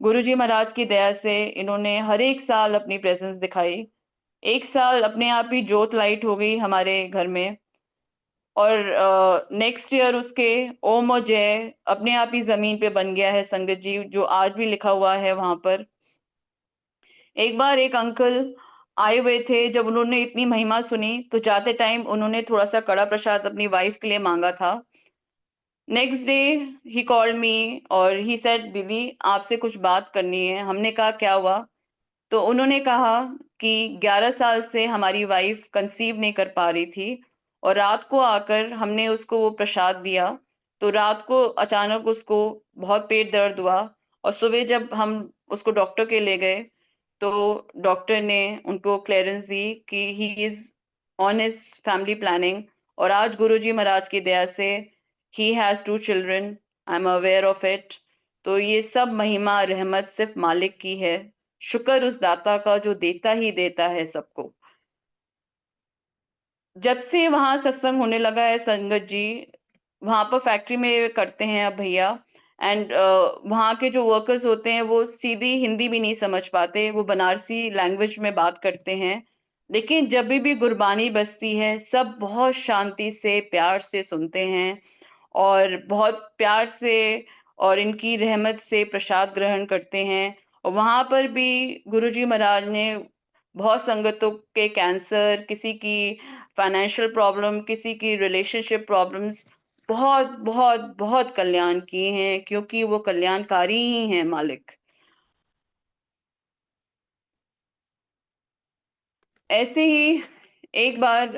गुरुजी महाराज की दया से इन्होंने हर एक साल अपनी प्रेजेंस दिखाई। एक साल अपने आप ही ज्योत लाइट हो गई हमारे घर में, और नेक्स्ट ईयर उसके ओम और जय अपने आप ही ज़मीन पे बन गया है संगत जी, जो आज भी लिखा हुआ है वहाँ पर। एक बार एक अंकल आए हुए थे, जब उन्होंने इतनी महिमा सुनी, तो जाते टाइम उन्होंने थोड़ा-सा कड़ा प्रसाद अपनी वाइफ के लिए माँगा था। Next day he called me और ही सेड, "दीदी, आपसे कुछ बात करनी है।" हमने कहा, "क्या हुआ?" तो उन्होंने कहा कि 11 साल से हमारी वाइफ कंसीव नहीं कर पा रही थी, और रात को आकर हमने उसको वो प्रसाद दिया, तो रात को अचानक उसको बहुत पेट दर्द हुआ, और सुबह जब हम उसको डॉक्टर के ले गए, तो डॉक्टर ने उनको क्लीयरेंस दी कि he is on his family planning, और आज गुरुजी महाराज की दया से he has 2 children, I am aware of it. तो ये सब महिमा, रहमत सिर्फ़ मालिक की है। शुक्र उस दाता का जो देता ही देता है सबको। जब से वहाँ सत्संग होने लगा है संगत जी, वहाँ पर फैक्ट्री में करते हैं अब भैया, एंड वहाँ के जो वर्कर्स होते हैं वो सीधी हिंदी भी नहीं समझ पाते, वो बनारसी लैंग्वेज में बात करते हैं। लेकिन जब भी गुरबानी बजती है, सब बहुत शांति से, प्यार से सुनते हैं, और बहुत प्यार से और इनकी रहमत से प्रसाद ग्रहण करते हैं। और वहाँ पर भी गुरुजी महाराज ने बहुत संगतों के कैंसर, किसी की फाइनेंशियल प्रॉब्लम, किसी की रिलेशनशिप प्रॉब्लम्स, बहुत, बहुत, बहुत कल्याण किए हैं, क्योंकि वो कल्याणकारी ही हैं मालिक। ऐसे ही एक बार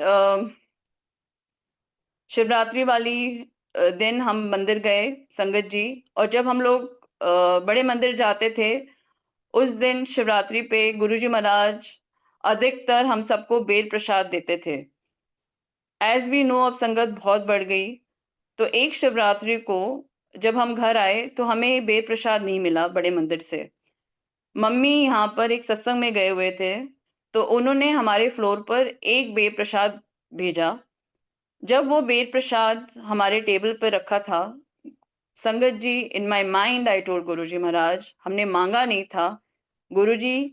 शिवरात्रि वाली दिन हम मंदिर गए संगत जी, और जब हम लोग बड़े मंदिर जाते थे, उस दिन शिवरात्रि पे गुरुजी महाराज अधिकतर हम सबको बेल प्रसाद देते थे। एज़ वी नो अब संगत बहुत बढ़ गई, तो एक शिवरात्रि को जब हम घर आए तो हमें बेल प्रसाद नहीं मिला बड़े मंदिर से। मम्मी यहाँ पर एक सत्संग में गए हुए थे, तो उन्होंने हमारे फ्लोर पर एक बेल प्रसाद भेजा। जब वो बेल प्रसाद हमारे टेबल पे रखा था, sangat ji, in my mind I told Guruji Maharaj, हमने माँगा नहीं था, गुरुजी,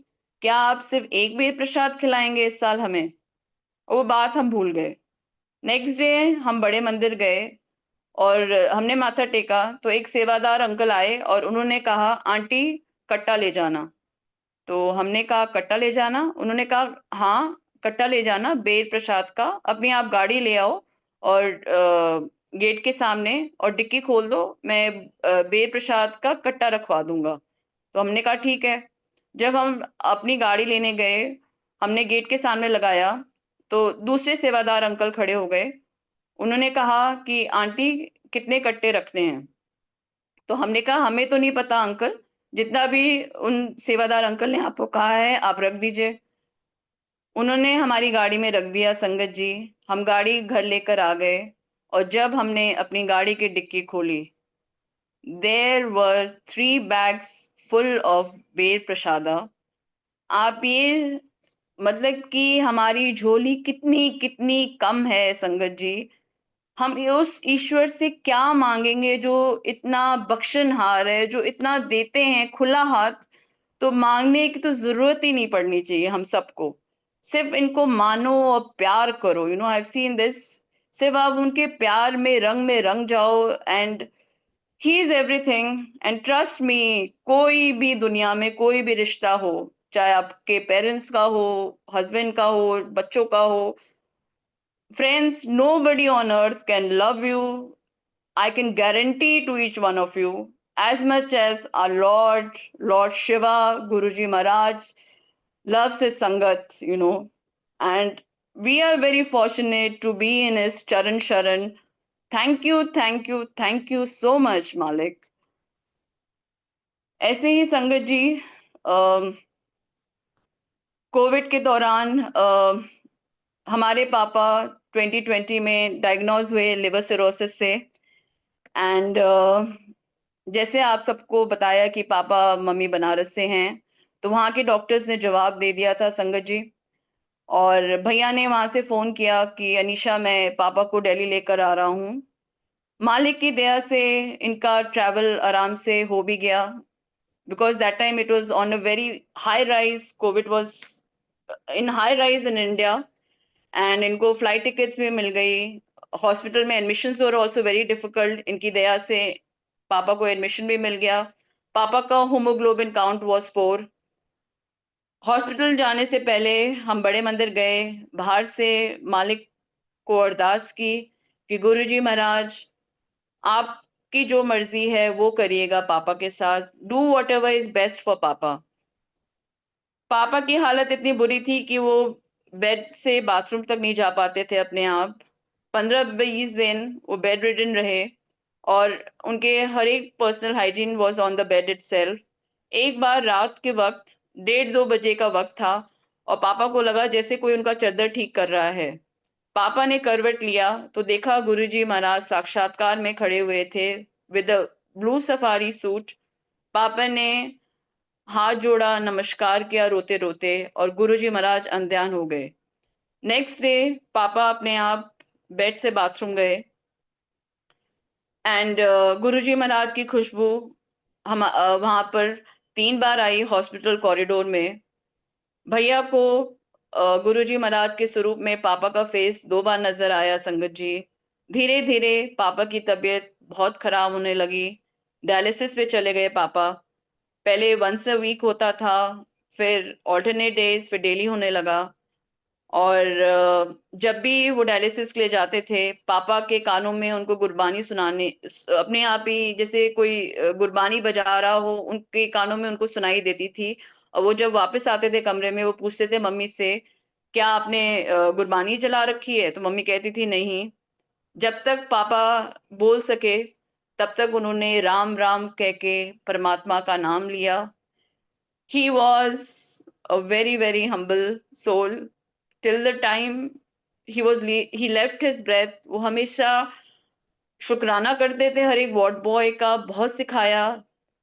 क्या आप सिर्फ़ एक बेल प्रसाद खिलाएँगे इस साल हमें? वो बात हम भूल गए। नेक्स्ट डे हम बड़े मंदिर गए और हमने माथा टेका, तो एक सेवादार अंकल आए और उन्होंने कहा, "आंटी, कट्टा ले जाना।" तो हमने कहा, "कट्टा ले जाना?" उन्होंने कहा, "हाँ, कट्टा ले जाना बेर प्रसाद का, अपनी आप गाड़ी ले आओ, और गेट के सामने और डिक्की खोल दो, मैं बेर प्रसाद का कट्टा रखवा दूँगा।" तो हमने कहा, "ठीक है।" जब हम अपनी गाड़ी लेने गए, हमने गेट के सामने लगाया, तो दूसरे सेवादार अंकल खड़े हो गए। उन्होंने कहा कि, "आंटी, कितने कट्टे रखने हैं?" तो हमने कहा, "हमें तो नहीं पता अंकल, जितना भी उन सेवादार अंकल ने आपको कहा है, आप रख दीजिए।" उन्होंने हमारी गाड़ी में रख दिया संगत जी, हम गाड़ी घर लेकर आ गए, और जब हमने अपनी गाड़ी की डिक्की खोली, there were 3 bags full of ber prasada. आप ये मतलब कि हमारी झोली कितनी-कितनी कम है संगत जी। हम ये उस ईश्वर से क्या माँगेंगे जो इतना बख्शनहार है, जो इतना देते हैं खुला हाथ, तो माँगने की तो ज़रूरत ही नहीं पड़नी चाहिए हम सबको। सिर्फ़ इनको मानो और प्यार करो, आई हैव सीन दिस। सिर्फ़ आप उनके प्यार में रंग जाओ, and he is everything, and trust मी, कोई भी दुनिया में कोई भी रिश्ता हो, चाहे आपके पेरेंट्स का हो, हस्बैंड का हो, बच्चों का हो, friends, nobody on earth can love you. I can guarantee to each one of you as much as our Lord Shiva, Guruji Maharaj loves his Sangat. And we are very fortunate to be in his Charan Sharan. Thank you, thank you, thank you so much, Malik. ऐसे ही संगत जी, कोविड के दौरान हमारे पापा 2020 में डायग्नोज हुए लिवर सिरोसिस से, एंड जैसे आप सबको बताया कि पापा मम्मी बनारस से हैं, तो वहाँ के डॉक्टर्स ने जवाब दे दिया था संगत जी, और भैया ने वहाँ से फ़ोन किया कि अनीशा, मैं पापा को दिल्ली लेकर आ रहा हूँ। मालिक की दया से इनका ट्रैवल आराम से हो भी गया, because that time it was on a very high rise. COVID was in high rise in India, and इनको फ्लाइट टिकट्स भी मिल गई. हॉस्पिटल में admissions were also very difficult. इनकी दया से पापा को एडमिशन भी मिल गया. पापा का होमोग्लोबिन काउंट वाज 4. हॉस्पिटल जाने से पहले हम बड़े मंदिर गए. बाहर से मालिक को अरदास की कि गुरुजी महाराज, आपकी जो मर्जी है वो करिएगा पापा के साथ. Do what ever is best for पापा. पापा की हालत इतनी बुरी थी कि वो बेड से बाथरूम तक नहीं जा पाते थे अपने आप. 15-20 दिन वो बेड रिडन रहे, और उनके हर एक personal hygiene was on the bed itself. एक बार रात के वक्त 1:30-2 बजे का वक्त था, और पापा को लगा जैसे कोई उनका चद्दर ठीक कर रहा है. पापा ने करवट लिया तो देखा गुरुजी महाराज साक्षात्कार में खड़े हुए थे with a blue safari suit. पापा ने हाथ जोड़ा, नमस्कार किया रोते रोते, और गुरुजी महाराज अंध्यान हो गए. नेक्स्ट डे पापा अपने आप बेड से बाथरूम गए, एंड गुरुजी महाराज की खुशबू हम वहां पर 3 बार आई हॉस्पिटल कॉरिडोर में. भैया को गुरुजी महाराज के स्वरूप में पापा का फेस 2 बार नजर आया. संगत जी, धीरे धीरे पापा की तबीयत बहुत खराब होने लगी. डायलिसिस पे चले गए पापा. पहले वंस अ वीक होता था, फिर ऑल्टरनेट डेज, फिर डेली होने लगा. और जब भी वो डायलिसिस के लिए जाते थे, पापा के कानों में उनको गुरबानी सुनाने, अपने आप ही जैसे कोई गुरबानी बजा रहा हो, उनके कानों में उनको सुनाई देती थी. और वो जब वापस आते थे कमरे में, वो पूछते थे मम्मी से, क्या आपने गुरबानी चला रखी है? तो मम्मी कहती थी नहीं. जब तक पापा बोल सके तब तक उन्होंने राम राम कह के परमात्मा का नाम लिया. He was a very, very humble soul till the time he left his breath. वो हमेशा शुक्राना करते थे हर एक वार्ड बॉय का. बहुत सिखाया.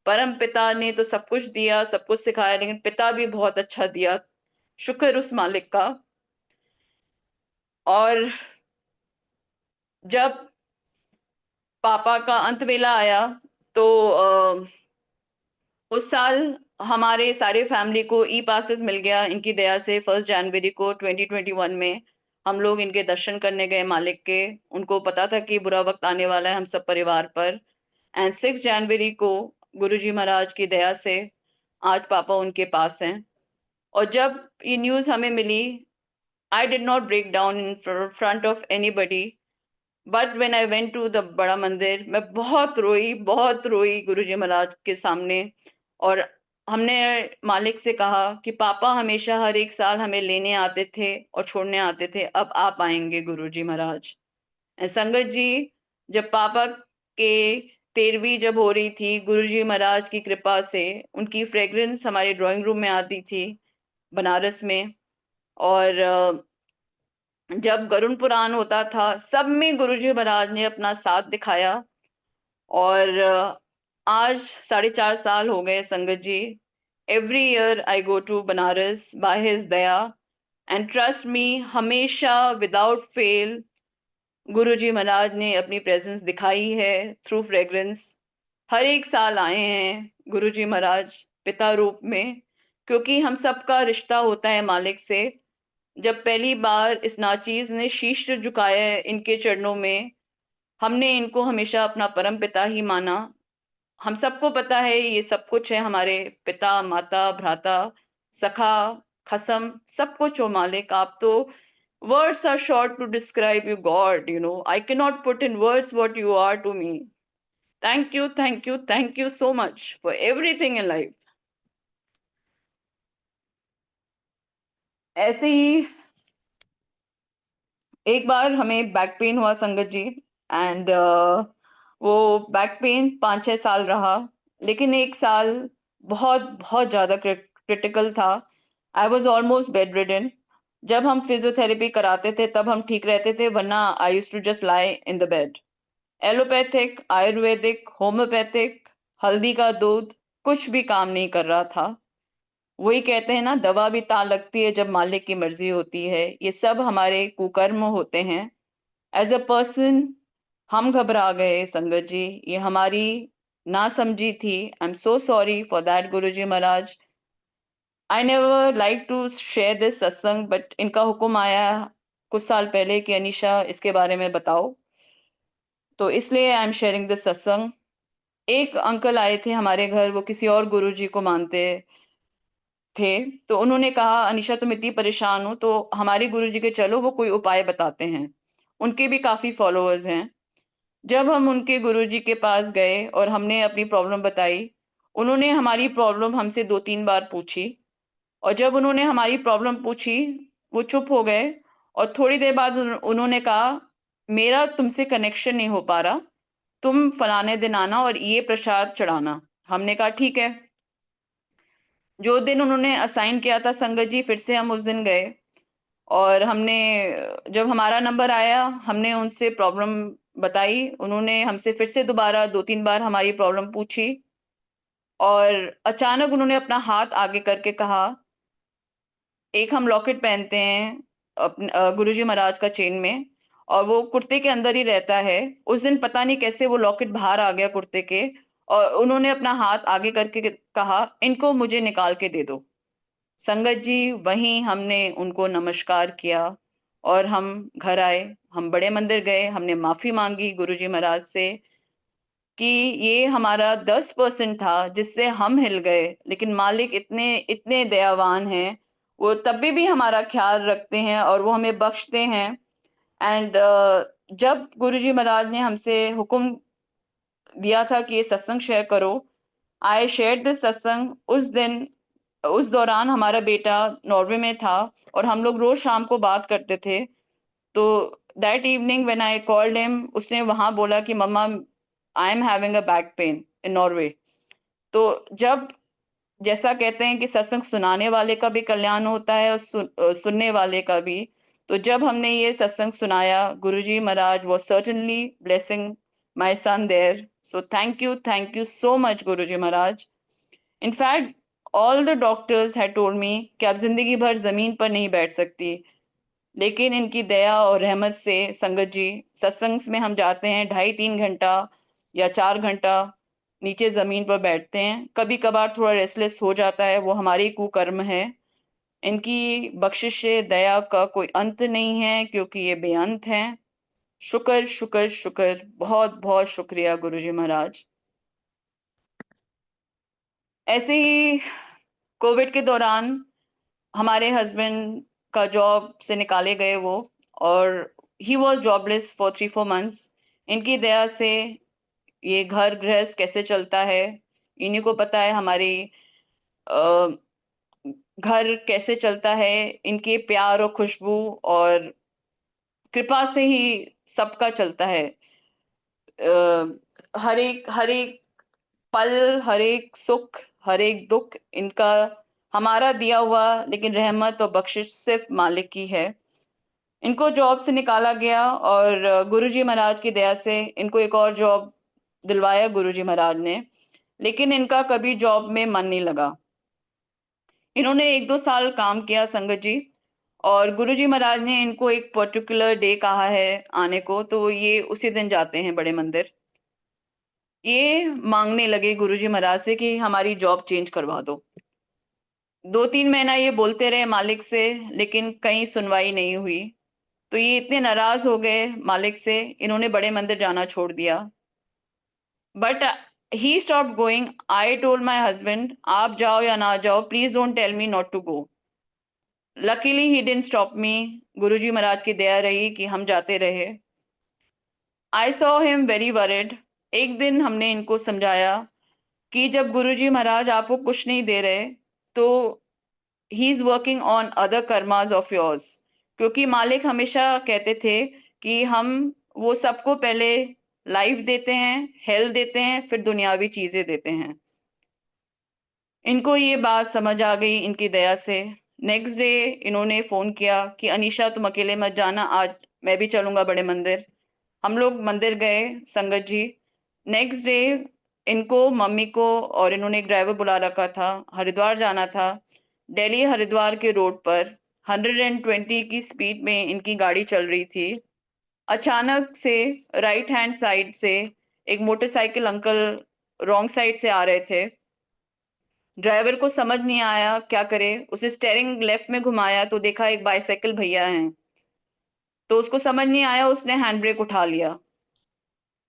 परम पिता ने तो सब कुछ दिया, सब कुछ सिखाया, लेकिन पिता भी बहुत अच्छा दिया. शुक्र उस मालिक का. और जब पापा का अंत वेला आया तो उस साल हमारे सारे फैमिली को ई पासेस मिल गया इनकी दया से. 1 जनवरी को 2021 में हम लोग इनके दर्शन करने गए मालिक के. उनको पता था कि बुरा वक्त आने वाला है हम सब परिवार पर. एंड 6 जनवरी को गुरुजी महाराज की दया से आज पापा उनके पास हैं. और जब ये न्यूज़ हमें मिली, I did not break down in front of anybody, but when I went to the बड़ा मंदिर, मैं बहुत रोई गुरुजी महाराज के सामने. और हमने मालिक से कहा कि पापा हमेशा हर एक साल हमें लेने आते थे और छोड़ने आते थे, अब आप आएंगे गुरुजी महाराज. संगत जी, जब पापा के 13वीं जब हो रही थी, गुरुजी महाराज की कृपा से उनकी फ्रेग्रेंस हमारे ड्राइंग रूम में आती थी बनारस में. और जब गरुण पुराण होता था, सब में गुरुजी महाराज ने अपना साथ दिखाया. और आज 4.5 साल हो गए sangat ji. Every year I go to Banaras by his दया, एंड ट्रस्ट मी, हमेशा विदाउट फेल गुरुजी महाराज ने अपनी प्रेजेंस दिखाई है थ्रू फ्रेग्रेंस. हर एक साल आए हैं गुरुजी महाराज पिता रूप में, क्योंकि हम सबका रिश्ता होता है मालिक से. जब पहली बार इस नाचीज ने शीश झुकाया है इनके चरणों में, हमने इनको हमेशा अपना परम पिता ही माना. हम सबको पता है ये सब कुछ है हमारे पिता, माता, भ्राता, सखा, खसम, सब कुछ हो मालिक. आप तो words are short to describe you, God. I cannot put in words what you are to me. Thank you, thank you, thank you so much for everything in life. ऐसे ही एक बार हमें बैक पेन हुआ संगत जी. एंड वो बैक पेन 5-6 साल रहा, लेकिन एक साल बहुत बहुत ज़्यादा क्रिटिकल था. I was almost bed ridden. जब हम फिजियोथेरेपी कराते थे तब हम ठीक रहते थे, वरना I used to just lie in the bed. Allopathic, ayurvedic, homeopathic, हल्दी का दूध, कुछ भी काम नहीं कर रहा था. वही कहते हैं ना, दवा भी ता लगती है जब मालिक की मर्जी होती है. ये सब हमारे कुकर्म होते हैं. एज अ पर्सन, हम घबरा गए संगत जी, ये हमारी ना समझी थी। I am so sorry for that Guruji Maharaj. I never like to share this satsang, but इनका हुक्म आया कुछ साल पहले कि अनीशा इसके बारे में बताओ, तो इसलिए आई एम शेयरिंग दिस सत्संग। एक अंकल आए थे हमारे घर, वो किसी और गुरुजी को मानते थे। तो उन्होंने कहा अनीशा तुम इतनी परेशान हो तो हमारे गुरुजी के चलो, वो कोई उपाय बताते हैं। उनके भी काफी फॉलोअर्स हैं। जब हम उनके गुरुजी के पास गए और हमने अपनी प्रॉब्लम बताई, उन्होंने हमारी प्रॉब्लम हमसे 2-3 बार पूछी। और जब उन्होंने हमारी प्रॉब्लम पूछी, वो चुप हो गए। और थोड़ी देर बाद उन्होंने कहा मेरा तुमसे कनेक्शन नहीं हो पा रहा, तुम फलाने दिन आना और ये प्रसाद चढ़ाना। हमने कहा ठीक है। जो दिन उन्होंने असाइन किया था संगत जी, फिर से हम उस दिन गए। और हमने, जब हमारा नंबर आया, हमने उनसे प्रॉब्लम बताई। उन्होंने हमसे फिर से दोबारा 2-3 बार हमारी प्रॉब्लम पूछी। और अचानक उन्होंने अपना हाथ आगे करके कहा, एक हम लॉकेट पहनते हैं अपने गुरुजी महाराज का चेन में, और वो कुर्ते के अंदर ही रहता है। उस दिन पता नहीं कैसे वो लॉकेट बाहर आ गया कुर्ते के, और उन्होंने अपना हाथ आगे करके कहा इनको मुझे निकाल के दे दो। संगत जी, वहीं हमने उनको नमस्कार किया और हम घर आए। हम बड़े मंदिर गए, हमने माफी मांगी गुरुजी महाराज से कि ये हमारा 10% था जिससे हम हिल गए, लेकिन मालिक इतने इतने दयावान हैं, वो तब भी हमारा ख्याल रखते हैं और वो हमें बख्शते हैं। एंड जब गुरुजी महाराज ने हमसे हुक्म दिया था कि ये सत्संग शेयर करो, आई शेयर दिस सत्संग। उस दिन, उस दौरान हमारा बेटा नॉर्वे में था और हम लोग रोज शाम को बात करते थे। तो that evening when I called him, उसने वहां बोला कि mama I am having a back pain in Norway. तो जब, जैसा कहते हैं कि सत्संग सुनाने वाले का भी कल्याण होता है और सुनने वाले का भी, तो जब हमने ये सत्संग सुनाया, गुरुजी महाराज was certainly blessing my son there. So thank you so much Guruji Maharaj. In fact all the doctors had told me कि आप जिंदगी भर जमीन पर नहीं बैठ सकती, लेकिन इनकी दया और रहमत से संगत जी, सत्संग में हम जाते हैं 2.5-3 घंटा या 4 घंटा नीचे जमीन पर बैठते हैं। कभी कभार थोड़ा रेस्टलेस हो जाता है, वो हमारी कुकर्म है। इनकी बख्शिश से दया का कोई अंत नहीं है, क्योंकि ये बेअंत हैं। शुक्र शुक्र शुक्र, बहुत बहुत शुक्रिया गुरुजी महाराज। ऐसे ही कोविड के दौरान हमारे हस्बैंड का जॉब से निकाले गए वो, और he was jobless for 3-4 months. इनकी दया से ये घर गृहस्थ कैसे चलता है, इन्हीं को पता है। हमारी अ, घर कैसे चलता है, इनके प्यार और खुशबू और कृपा से ही सबका चलता है। हर एक पल, हर एक सुख, हर एक दुख इनका, हमारा दिया हुआ, लेकिन रहमत और बख्शिश सिर्फ मालिक की है। इनको जॉब से निकाला गया और गुरुजी महाराज की दया से इनको एक और जॉब दिलवाया गुरुजी महाराज ने, लेकिन इनका कभी जॉब में मन नहीं लगा। इन्होंने 1-2 साल काम किया संगत जी, और गुरुजी महाराज ने इनको एक पर्टिकुलर डे कहा है आने को, तो ये उसी दिन जाते हैं बड़े मंदिर। ये मांगने लगे गुरुजी महाराज से कि हमारी जॉब चेंज करवा दो। 2-3 महीना ये बोलते रहे मालिक से, लेकिन कहीं सुनवाई नहीं हुई। तो ये इतने नाराज हो गए मालिक से, इन्होंने बड़े मंदिर जाना छोड़ दिया। But he stop going. I told my husband आप जाओ या ना जाओ, please don't tell me not to go. Luckily he didn't stop me. Guruji Maharaj की दया रही कि हम जाते रहे। I saw him very worried. एक दिन हमने इनको समझाया कि जब गुरुजी महाराज आपको कुछ नहीं दे रहे, तो he is working on other karmas of yours. क्योंकि मालिक हमेशा कहते थे कि हम वो सबको पहले लाइफ देते हैं, हेल्थ देते हैं, फिर दुनियावी चीजें देते हैं। इनको ये बात समझ आ गई इनकी दया से। नेक्स्ट डे इन्होंने फोन किया कि अनीशा तुम अकेले मत जाना, आज मैं भी चलूंगा बड़े मंदिर। हम लोग मंदिर गए संगत जी। नेक्स्ट डे इनको, मम्मी को, और इन्होंने एक ड्राइवर बुला रखा था, हरिद्वार जाना था। दिल्ली हरिद्वार के रोड पर 120 की स्पीड में इनकी गाड़ी चल रही थी। अचानक से राइट हैंड साइड से एक मोटरसाइकिल अंकल रॉन्ग साइड से आ रहे थे। ड्राइवर को समझ नहीं आया क्या करे, उसने स्टीयरिंग लेफ्ट में घुमाया तो देखा एक बाइसाइकिल भैया हैं, तो उसको समझ नहीं आया, उसने हैंड ब्रेक उठा लिया।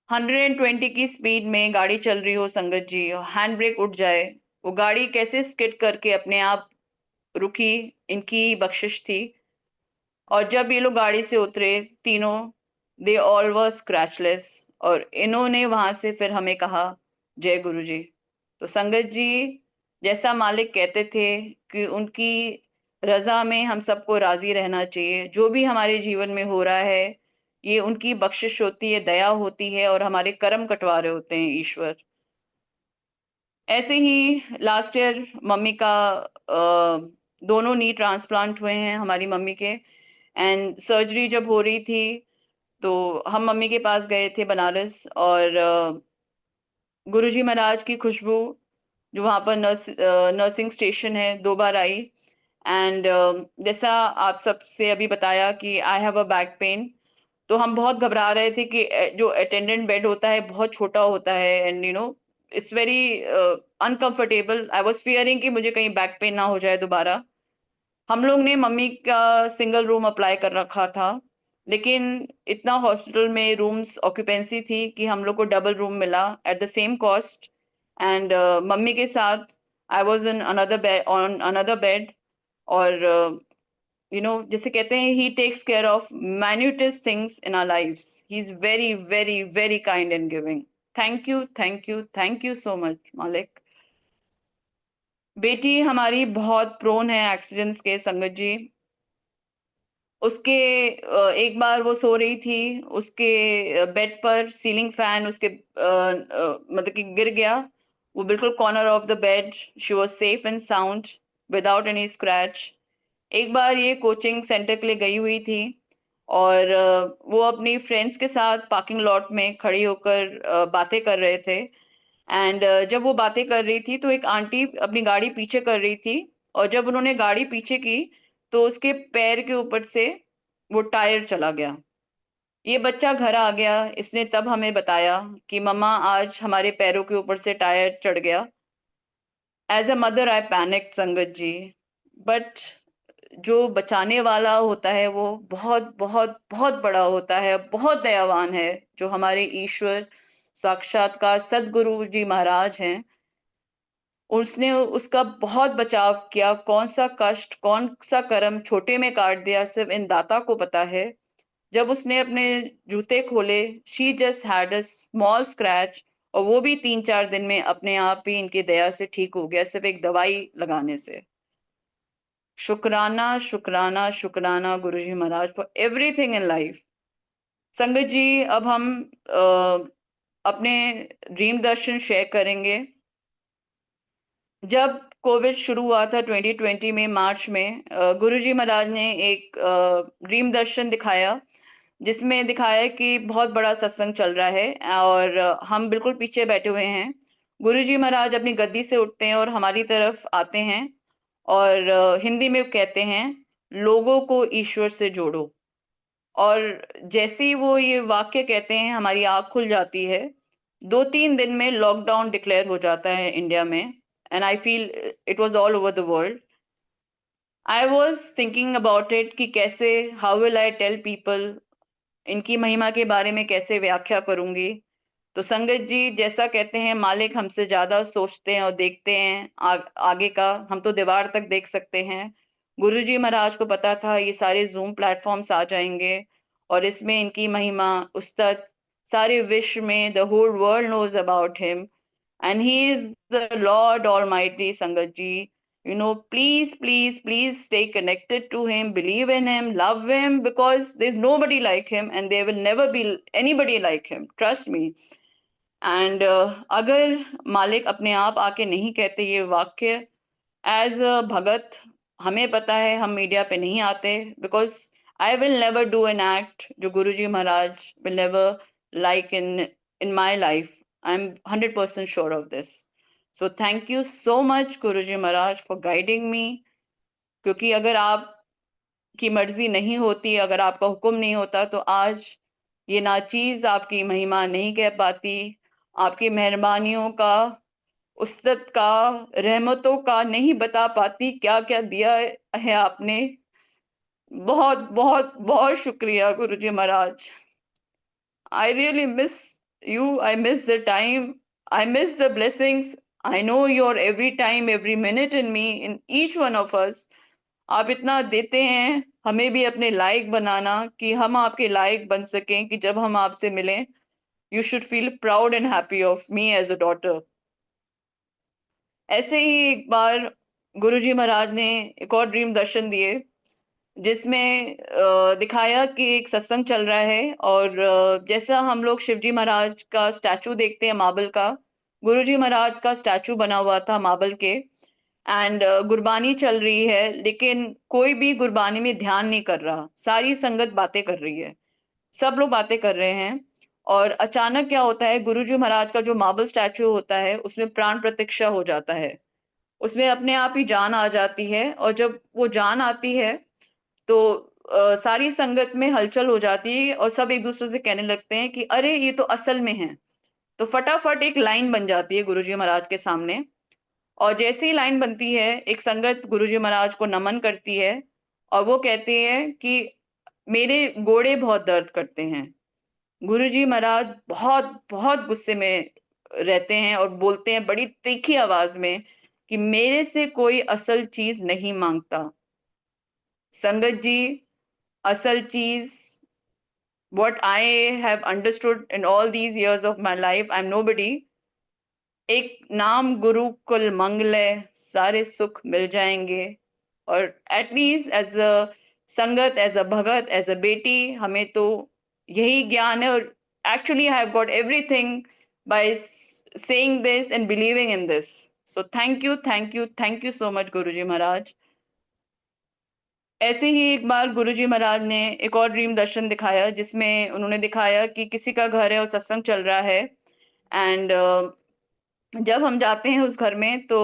120 की स्पीड में गाड़ी चल रही हो संगत जी, हैंड ब्रेक उठ जाए, वो गाड़ी कैसे स्किड करके अपने आप रुकी, इनकी बख्शिश थी। और जब ये लोग गाड़ी से उतरे तीनों, दे ऑल वर स्क्रैचलेस, और इन्होंने वहां से फिर हमें कहा जय गुरु जी। तो संगत जी, जैसा मालिक कहते थे कि उनकी रजा में हम सबको राजी रहना चाहिए, जो भी हमारे जीवन में हो रहा है ये उनकी बख्शिश होती है, दया होती है, और हमारे कर्म कटवा रहे होते हैं ईश्वर। ऐसे ही लास्ट ईयर मम्मी का दोनों नी ट्रांसप्लांट हुए हैं हमारी मम्मी के, एंड सर्जरी जब हो रही थी तो हम मम्मी के पास गए थे बनारस, और गुरुजी महाराज की खुशबू जो वहाँ पर नर्सिंग स्टेशन है 2 बार आई। एंड जैसा आप सबसे अभी बताया कि I have a back pen, तो हम बहुत घबरा रहे थे कि जो अटेंडेंट बेड होता है बहुत छोटा होता है, and it's very uncomfortable. I was fearing कि मुझे कहीं बैक पेन ना हो जाए दोबारा। हम लोग ने मम्मी का सिंगल रूम अप्लाई कर रखा था, लेकिन इतना हॉस्पिटल में रूम्स ऑक्यूपेंसी थी कि हम लोग को डबल रूम मिला at the same cost. And mummy के साथ I was in another bed, on another bed. और जैसे कहते हैं he takes care of minutest things in our lives, he is very very very kind and giving. Thank you, thank you, thank you so much मालिक। बेटी हमारी बहुत प्रोन है एक्सीडेंट्स के संगत जी। उसके एक बार वो सो रही थी, उसके बेड पर सीलिंग फैन उसके मतलब कि गिर गया, वो बिल्कुल corner of the bed. She was safe and sound without any scratch. एक बार ये कोचिंग सेंटर के लिए गई हुई थी, और वो अपनी फ्रेंड्स के साथ पार्किंग लॉट में खड़ी होकर बातें कर रहे थे। एंड जब वो बातें कर रही थी तो एक आंटी अपनी गाड़ी पीछे कर रही थी, और जब उन्होंने गाड़ी पीछे की तो उसके पैर के ऊपर से वो टायर चला गया। ये बच्चा घर आ गया, इसने तब हमें बताया कि मम्मा आज हमारे पैरों के ऊपर से टायर चढ़ गया। As a mother I panic संगत जी, बट जो बचाने वाला होता है वो बहुत बहुत बहुत बड़ा होता है, बहुत दयावान है, जो हमारे ईश्वर साक्षात्कार सदगुरु जी महाराज हैं। उसने उसका बहुत बचाव किया, कौन सा कष्ट कौन सा कर्म छोटे में काट दिया सिर्फ इन दाता को पता है। जब उसने अपने जूते खोले, she just had a small scratch, और वो भी 3-4 दिन में अपने आप ही इनकी दया से ठीक हो गया, सिर्फ एक दवाई लगाने से। शुक्राना शुक्राना शुक्राना गुरुजी Maharaj for everything in life. संगत जी, अब हम अपने ड्रीम दर्शन शेयर करेंगे। जब कोविड शुरू हुआ था 2020 में मार्च में, गुरुजी महाराज ने एक ड्रीम दर्शन दिखाया, जिसमें दिखाया कि बहुत बड़ा सत्संग चल रहा है, और हम बिल्कुल पीछे बैठे हुए हैं। गुरुजी महाराज अपनी गद्दी से उठते हैं और हमारी तरफ आते हैं, और हिंदी में कहते हैं, लोगों को ईश्वर से जोड़ो। और जैसे ही वो ये वाक्य कहते हैं हमारी आँख खुल जाती है। 2-3 दिन में लॉकडाउन डिक्लेयर हो जाता है इंडिया में, and I feel it was all over the world. I was thinking about it कि कैसे, how will I tell people, इनकी महिमा के बारे में कैसे व्याख्या करूँगी। तो संगत जी, जैसा कहते हैं मालिक हमसे ज़्यादा सोचते हैं और देखते हैं आगे का, हम तो दीवार तक देख सकते हैं। गुरुजी महाराज को पता था ये सारे ज़ूम प्लेटफ़ॉर्म्स आ जाएँगे, और इसमें इनकी महिमा उस तक सारे विश्व में, the whole world knows about him, and he is the Lord Almighty, Sangat ji. Please, please, please stay connected to him, believe in him, love him, because there's nobody like him and there will never be anybody like him. Trust me. And अगर मालिक अपने आप आके नहीं कहते ये वाक्य एज अ भगत, हमें पता है हम मीडिया पे नहीं आते, because I will never do an act जो Guruji Maharaj will never like in my life. I am 100% sure of this. So thank you so much Guruji Maharaj for guiding me, क्योंकि अगर आप की मर्जी नहीं होती, अगर आपका हुक्म नहीं होता, तो आज ये नाचीज आपकी महिमा नहीं कह पाती, आपकी मेहरबानियों का, उस्तत का, रहमतों का नहीं बता पाती क्या क्या दिया है आपने। बहुत बहुत बहुत शुक्रिया गुरुजी महाराज। I really miss you. I miss the time. I miss the blessings. I know you're every time, every minute in me, in each one of us. आप इतना देते हैं हमें भी अपने लायक बनाना कि हम आपके लायक बन सकें कि जब हम आपसे मिलें you should feel proud and happy of me as a daughter. ऐसे ही एक बार गुरुजी महाराज ने एक और ड्रीम दर्शन दिए जिसमें दिखाया कि एक सत्संग चल रहा है और जैसा हम लोग शिवजी महाराज का स्टैचू देखते हैं मार्बल का, गुरुजी महाराज का स्टैचू बना हुआ था मार्बल के। एंड गुरबानी चल रही है लेकिन कोई भी गुरबानी में ध्यान नहीं कर रहा, सारी संगत बातें कर रही है, सब लोग बातें कर रहे हैं। और अचानक क्या होता है, गुरुजी महाराज का जो मार्बल स्टैचू होता है उसमें प्राण प्रतिष्ठा हो जाता है, उसमें अपने आप ही जान आ जाती है। और जब वो जान आती है तो सारी संगत में हलचल हो जाती है और सब एक दूसरे से कहने लगते हैं कि अरे ये तो असल में है। तो फटाफट एक लाइन बन जाती है गुरुजी महाराज के सामने, और जैसे ही लाइन बनती है एक संगत गुरुजी महाराज को नमन करती है और वो कहते हैं कि मेरे गोड़े बहुत दर्द करते हैं। गुरुजी महाराज बहुत बहुत गुस्से में रहते हैं और बोलते हैं बड़ी तीखी आवाज में कि मेरे से कोई असल चीज नहीं मांगता। संगत जी, असल चीज, what I have understood in all these years of my life, I'm nobody. एक नाम गुरु कुल मंगल, सारे सुख मिल जाएंगे। और एटलीस्ट एज अ संगत, as a Bhagat, as a बेटी, हमें तो यही ज्ञान है। और actually I have got everything by saying this and believing in this. So thank you, thank you, thank you so much Guruji Maharaj. ऐसे ही एक बार गुरुजी महाराज ने एक और ड्रीम दर्शन दिखाया जिसमें उन्होंने दिखाया कि किसी का घर है और सत्संग चल रहा है। एंड जब हम जाते हैं उस घर में तो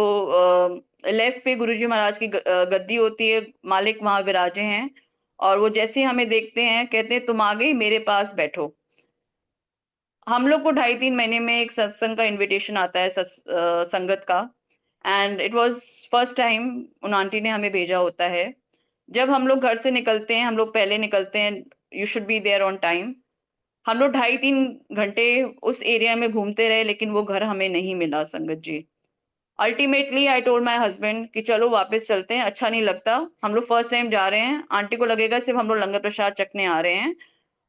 लेफ्ट पे गुरुजी महाराज की गद्दी होती है, मालिक वहां विराजे हैं। और वो जैसे ही हमें देखते हैं कहते हैं तुम आ गई, मेरे पास बैठो। हम लोग को 2.5-3 महीने में एक सत्संग का इनविटेशन आता है संगत का। And it was first time उन आंटी ने हमें भेजा होता है। जब हम लोग घर से निकलते हैं, हम लोग पहले निकलते हैं, you should be there on time. हम लोग 2.5-3 घंटे उस एरिया में घूमते रहे लेकिन वो घर हमें नहीं मिला sangat ji. Ultimately I told my husband कि चलो वापस चलते हैं, अच्छा नहीं लगता, हम लोग फर्स्ट टाइम जा रहे हैं, आंटी को लगेगा सिर्फ हम लोग लंगर प्रसाद चखने आ रहे हैं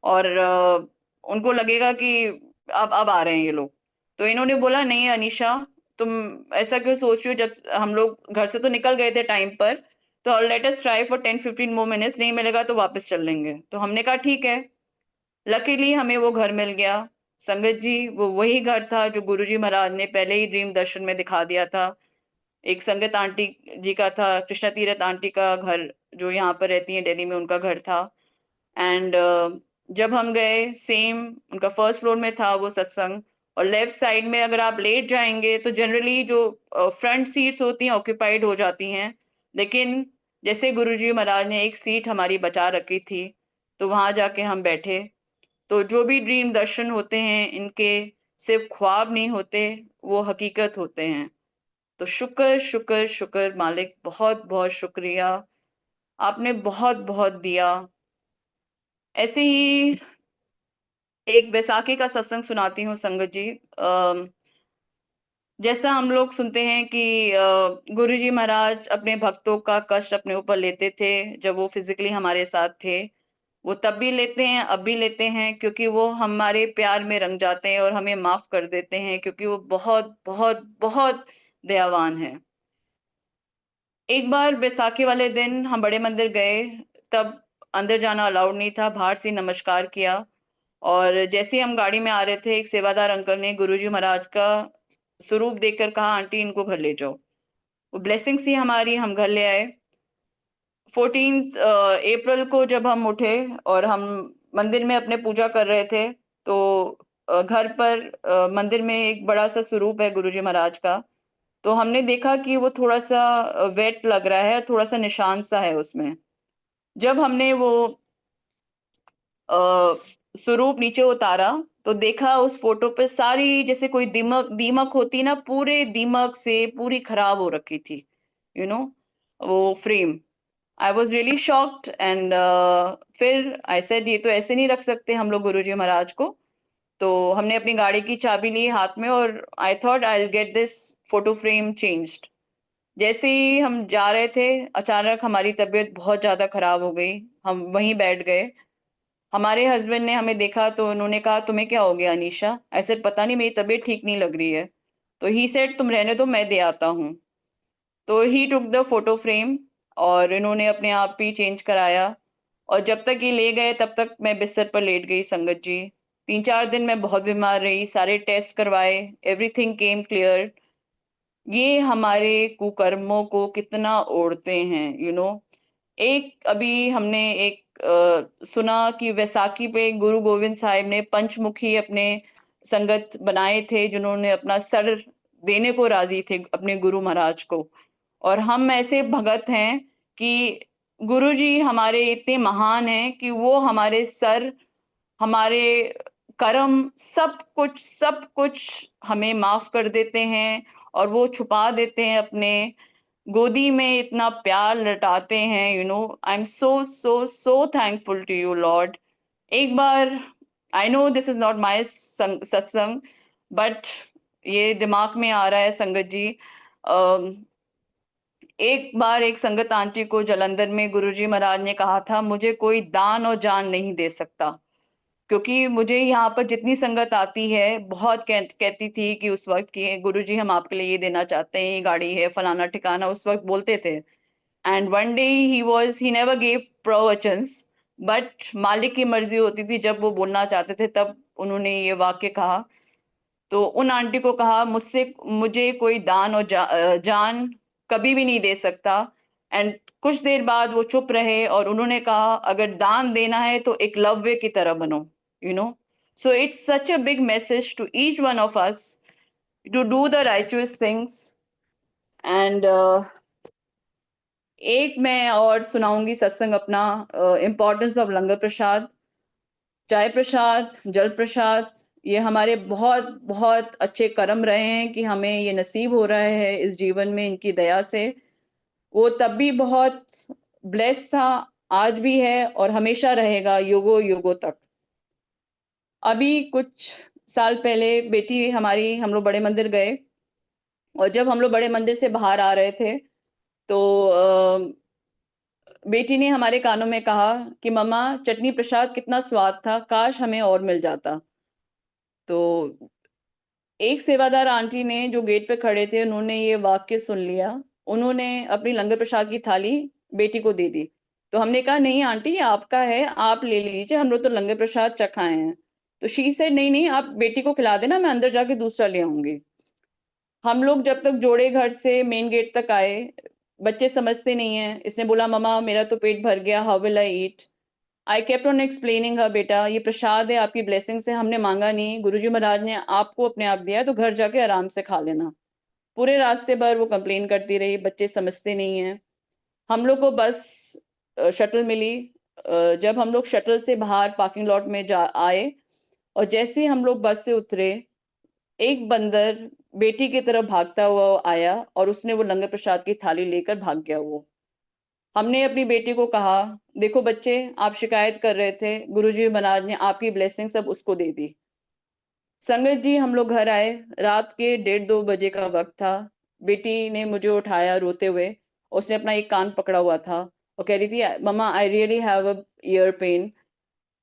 और उनको लगेगा कि अब आ रहे हैं ये लोग। तो इन्होंने बोला नहीं अनीशा, तुम ऐसा क्यों सोच रही हो, जब हम लोग घर से तो निकल गए थे टाइम पर, तो let us try for 10-15 more minutes, नहीं मिलेगा तो वापस चल लेंगे। तो हमने कहा ठीक है। लकीली हमें वो घर मिल गया। संगत जी, वो वही घर था जो गुरुजी महाराज ने पहले ही ड्रीम दर्शन में दिखा दिया था। एक संगत आंटी जी का था, कृष्णा तीरथ आंटी का घर, जो यहाँ पर रहती है दिल्ली में, उनका घर था। एंड जब हम गए सेम उनका फर्स्ट फ्लोर में था वो सत्संग। और लेफ्ट साइड में अगर आप लेट जाएंगे तो जनरली जो फ्रंट सीट्स होती हैं ऑक्यूपाइड हो जाती हैं, लेकिन जैसे गुरुजी महाराज ने एक सीट हमारी बचा रखी थी तो वहां जाके हम बैठे। तो जो भी ड्रीम दर्शन होते हैं इनके सिर्फ ख्वाब नहीं होते, वो हकीकत होते हैं। तो शुक्र शुक्र शुक्र मालिक, बहुत बहुत शुक्रिया, आपने बहुत बहुत दिया। ऐसे ही एक बैसाखी का सत्संग सुनाती हूँ संगत जी। जैसा हम लोग सुनते हैं कि गुरुजी महाराज अपने भक्तों का कष्ट अपने ऊपर लेते थे जब वो फिजिकली हमारे साथ थे। वो तब भी लेते हैं, अब भी लेते हैं, क्योंकि वो हमारे प्यार में रंग जाते हैं और हमें माफ कर देते हैं, क्योंकि वो बहुत बहुत बहुत दयावान है। एक बार बैसाखी वाले दिन हम बड़े मंदिर गए, तब अंदर जाना अलाउड नहीं था, बाहर से नमस्कार किया। और जैसे ही हम गाड़ी में आ रहे थे एक सेवादार अंकल ने गुरुजी महाराज का स्वरूप देखकर कहा आंटी इनको घर ले जाओ। वो ब्लेसिंग सी हमारी, हम घर ले आए। 14 अप्रैल को जब हम उठे और हम मंदिर में अपने पूजा कर रहे थे तो घर पर मंदिर में एक बड़ा सा स्वरूप है गुरुजी महाराज का। तो हमने देखा कि वो थोड़ा सा वेट लग रहा है, थोड़ा सा निशान सा है उसमें। जब हमने वो स्वरूप नीचे उतारा तो देखा उस फोटो पे सारी जैसे कोई दीमक दीमक होती ना, पूरे दीमक से पूरी खराब हो रखी थी, यू नो, वो frame. I was really shocked and फिर आई सेड ये तो ऐसे नहीं रख सकते हम लोग गुरुजी महाराज को। तो हमने अपनी गाड़ी की चाबी ली हाथ में और I thought I will get this photo frame changed. जैसे ही हम जा रहे थे, अचानक हमारी तबीयत बहुत ज़्यादा खराब हो गई। हम वहीं बैठ गए। हमारे हस्बैंड ने हमें देखा तो उन्होंने कहा तुम्हें क्या हो गया अनीशा? ऐसे पता नहीं मेरी तबीयत ठीक नहीं लग रही है। तो ही सेड तुम रहने दो, मैं दे आता हूँ। तो ही टुक द फोटो फ्रेम और इन्होंने अपने आप ही चेंज कराया। और जब तक ये ले गए तब तक मैं बिस्तर पर लेट गई संगत जी। 3-4 दिन मैं बहुत बीमार रही, सारे टेस्ट करवाए, एवरीथिंग केम क्लियर। ये हमारे कुकर्मों को कितना ओढ़ते हैं, एक अभी हमने एक सुना कि वैसाखी पे गुरु गोविंद साहिब ने पंचमुखी अपने संगत बनाए थे, जिन्होंने अपना सर देने को राजी थे अपने गुरु महाराज को। और हम ऐसे भगत हैं कि गुरु जी हमारे इतने महान हैं कि वो हमारे सर, हमारे कर्म, सब कुछ हमें माफ कर देते हैं और वो छुपा देते हैं अपने गोदी में, इतना प्यार लौटाते हैं। I am so so so thankful to you lord. एक बार, I know this is not my satsang, but ये दिमाग में आ रहा है संगत जी। अम, एक बार एक संगत आंटी को जालंधर में गुरुजी महाराज ने कहा था मुझे कोई दान और जान नहीं दे सकता, क्योंकि मुझे यहाँ पर जितनी संगत आती है बहुत कहती थी कि उस वक्त की गुरुजी हम आपके लिए ये देना चाहते हैं, ये गाड़ी है, फलाना ठिकाना, उस वक्त बोलते थे। And one day he never gave प्रवचन्स, बट मालिक की मर्जी होती थी, जब वो बोलना चाहते थे तब उन्होंने ये वाक्य कहा। तो उन आंटी को कहा मुझे कोई दान और जान कभी भी नहीं दे सकता। एंड कुछ देर बाद वो चुप रहे और उन्होंने कहा अगर दान देना है तो एकलव्य की तरह बनो, you know. So it's such a big message to each one of us to do the righteous things. And एक मैं और सुनाऊंगी सत्संग अपना, इम्पोर्टेंस ऑफ लंगर प्रसाद। चाय प्रसाद, जल प्रसाद, ये हमारे बहुत बहुत अच्छे कर्म रहे हैं कि हमें ये नसीब हो रहा है इस जीवन में इनकी दया से। वो तब भी बहुत ब्लेस्ड था, आज भी है और हमेशा रहेगा युगों युगों तक। अभी कुछ साल पहले बेटी हमारी, हम लोग बड़े मंदिर गए और जब हम लोग बड़े मंदिर से बाहर आ रहे थे तो बेटी ने हमारे कानों में कहा कि मम्मा चटनी प्रसाद कितना स्वाद था, काश हमें और मिल जाता। तो एक सेवादार आंटी ने जो गेट पे खड़े थे उन्होंने ये वाक्य सुन लिया। उन्होंने अपनी लंगर प्रसाद की थाली बेटी को दे दी। तो हमने कहा नहीं आंटी ये आपका है, आप ले लीजिए, हम लोग तो लंगर प्रसाद चखाए हैं। तो शी से नहीं नहीं आप बेटी को खिला देना, मैं अंदर जाके दूसरा ले आऊंगी। हम लोग जब तक जोड़े घर से मेन गेट तक आए, बच्चे समझते नहीं है, इसने बोला मम्मा मेरा तो पेट भर गया, how will I eat. I kept on explaining her, बेटा ये प्रसाद है, आपकी ब्लेसिंग से, हमने मांगा नहीं, गुरुजी महाराज ने आपको अपने आप दिया है, तो घर जाके आराम से खा लेना। पूरे रास्ते भर वो कंप्लेन करती रही, बच्चे समझते नहीं हैं। हम लोग को बस शटल मिली। जब हम लोग शटल से बाहर पार्किंग लॉट में जा आए और जैसे ही हम लोग बस से उतरे, एक बंदर बेटी की तरफ भागता हुआ आया और उसने वो लंगर प्रसाद की थाली लेकर भाग गया वो। हमने अपनी बेटी को कहा देखो बच्चे आप शिकायत कर रहे थे, गुरुजी महाराज ने आपकी ब्लेसिंग सब उसको दे दी। संगत जी हम लोग घर आए, रात के 1:30-2 बजे का वक्त था। बेटी ने मुझे उठाया रोते हुए, उसने अपना एक कान पकड़ा हुआ था और कह रही थी mama I really have a ear pain.